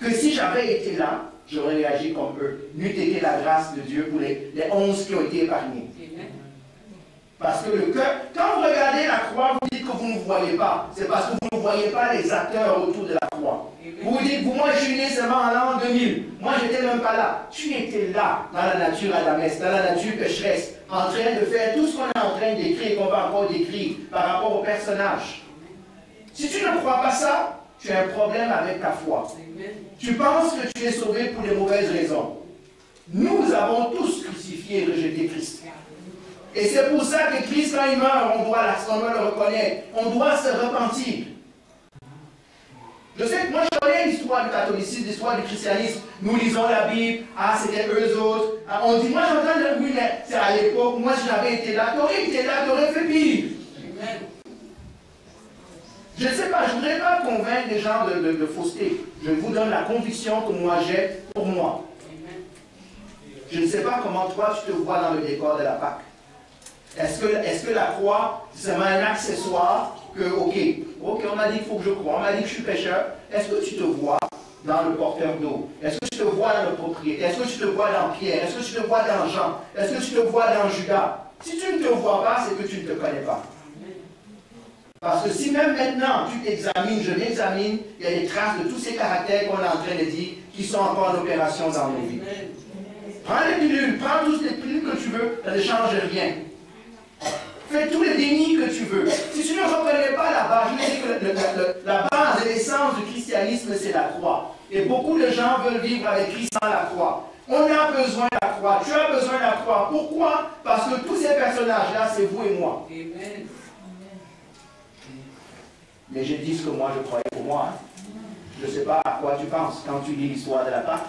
que si j'avais été là, j'aurais réagi comme eux. N'eût été la grâce de Dieu pour les 11 qui ont été épargnés. Parce que le cœur, quand vous regardez la croix, vous dites que vous ne voyez pas. C'est parce que vous ne voyez pas les acteurs autour de la croix. Vous vous dites, moi je suis né seulement en l'an 2000. Moi je n'étais même pas là. Tu étais là, dans la nature adamesque, dans la nature pécheresse, en train de faire tout ce qu'on est en train d'écrire, qu'on va encore décrire par rapport au personnage. Si tu ne crois pas ça, tu as un problème avec ta foi. Tu penses que tu es sauvé pour les mauvaises raisons. Nous avons tous crucifié et rejeté Christ. Et c'est pour ça que Christ, quand il meurt, on doit le reconnaître. On doit se repentir. Je sais que moi, je connais l'histoire du catholicisme, l'histoire du christianisme. Nous lisons la Bible, ah, c'était eux autres. Ah, on dit, moi, j'entends le oui, mais c'est à l'époque, moi, si j'avais été là, t'aurais été là, t'aurais fait pire. Je ne sais pas, je ne voudrais pas convaincre les gens de fausseté. Je vous donne la conviction que moi j'ai pour moi. Je ne sais pas comment toi tu te vois dans le décor de la Pâque. Est-ce que la croix, c'est seulement un accessoire que, ok, on m'a dit qu'il faut que je croie, on m'a dit que je suis pécheur. Est-ce que tu te vois dans le porteur d'eau? Est-ce que tu te vois dans le propriétaire? Est-ce que tu te vois dans Pierre? Est-ce que tu te vois dans Jean? Est-ce que tu te vois dans Judas? Si tu ne te vois pas, c'est que tu ne te connais pas. Parce que si même maintenant tu t'examines, je m'examine, il y a des traces de tous ces caractères qu'on est en train de dire qui sont encore en opération dans nos vies. Prends les pilules, prends toutes les pilules que tu veux, ça ne change rien. Fais tous les dénis que tu veux. Si tu ne reconnais pas la base, je dis que la base et l'essence du christianisme, c'est la croix. Et beaucoup de gens veulent vivre avec Christ sans la croix. On a besoin de la croix. Tu as besoin de la croix. Pourquoi? Parce que tous ces personnages-là, c'est vous et moi. Amen. Mais je dis ce que moi je croyais pour moi. Je ne sais pas à quoi tu penses quand tu lis l'histoire de la Pâque.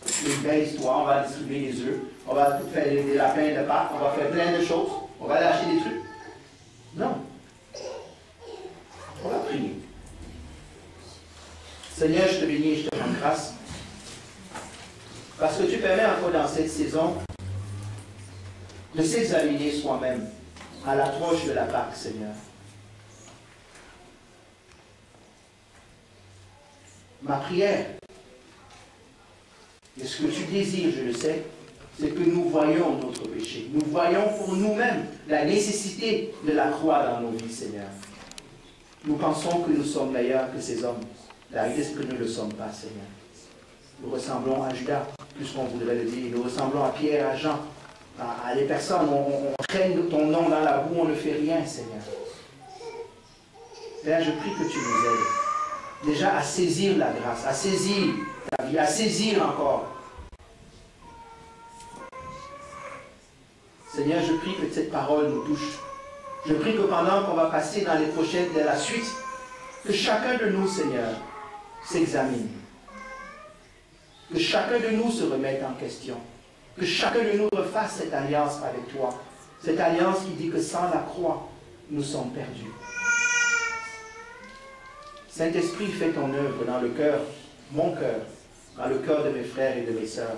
C'est une belle histoire, on va distribuer les œufs, on va faire des lapins de Pâques, on va faire plein de choses, on va lâcher des trucs. Non. On va prier. Seigneur, je te bénis et je te rends grâce. Parce que tu permets encore dans cette saison de s'examiner soi-même à l'approche de la Pâque, Seigneur. Ma prière, et ce que tu désires, je le sais, c'est que nous voyons notre péché. Nous voyons pour nous-mêmes la nécessité de la croix dans nos vies, Seigneur. Nous pensons que nous sommes meilleurs que ces hommes. La réalité, c'est que nous ne le sommes pas, Seigneur. Nous ressemblons à Judas, plus qu'on voudrait le dire. Nous ressemblons à Pierre, à Jean, à des personnes. On traîne ton nom dans la boue, on ne fait rien, Seigneur. Père, je prie que tu nous aides. Déjà à saisir la grâce, à saisir ta vie, à saisir encore. Seigneur, je prie que cette parole nous touche. Je prie que pendant qu'on va passer dans les prochaines, de la suite, que chacun de nous, Seigneur, s'examine. Que chacun de nous se remette en question. Que chacun de nous refasse cette alliance avec toi. Cette alliance qui dit que sans la croix, nous sommes perdus. Saint-Esprit, fais ton œuvre dans le cœur, mon cœur, dans le cœur de mes frères et de mes sœurs.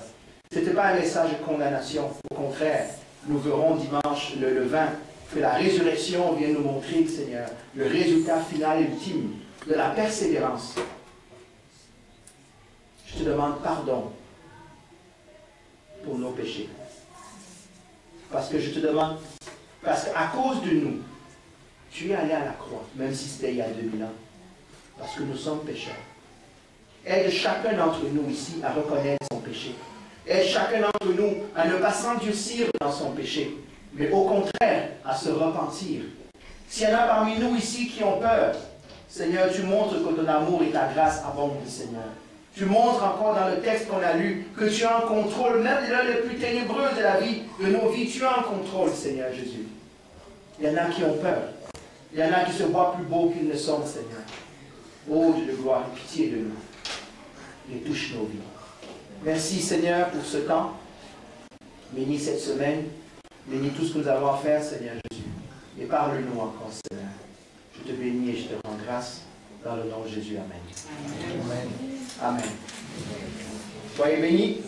Ce n'était pas un message de condamnation. Au contraire, nous verrons dimanche le 20 que la résurrection vient nous montrer, Seigneur, le résultat final ultime de la persévérance. Je te demande pardon pour nos péchés. Parce que je te demande, parce qu'à cause de nous, tu es allé à la croix, même si c'était il y a 2000 ans. Parce que nous sommes pécheurs. Aide chacun d'entre nous ici à reconnaître son péché. Aide chacun d'entre nous à ne pas s'endurcir dans son péché, mais au contraire à se repentir. S'il y en a parmi nous ici qui ont peur, Seigneur, tu montres que ton amour et ta grâce abondent, Seigneur. Tu montres encore dans le texte qu'on a lu que tu as un contrôle, même de l'heure les plus ténébreuses de la vie, de nos vies, tu as un contrôle, Seigneur Jésus. Il y en a qui ont peur. Il y en a qui se voient plus beaux qu'ils ne sont, Seigneur. Oh Dieu de gloire, pitié de nous. Et touche nos vies. Merci Seigneur pour ce temps. Bénis cette semaine. Bénis tout ce que nous avons à faire, Seigneur Jésus. Et parle-nous encore, Seigneur. Je te bénis et je te rends grâce. Dans le nom de Jésus. Amen. Amen. Amen. Soyez bénis.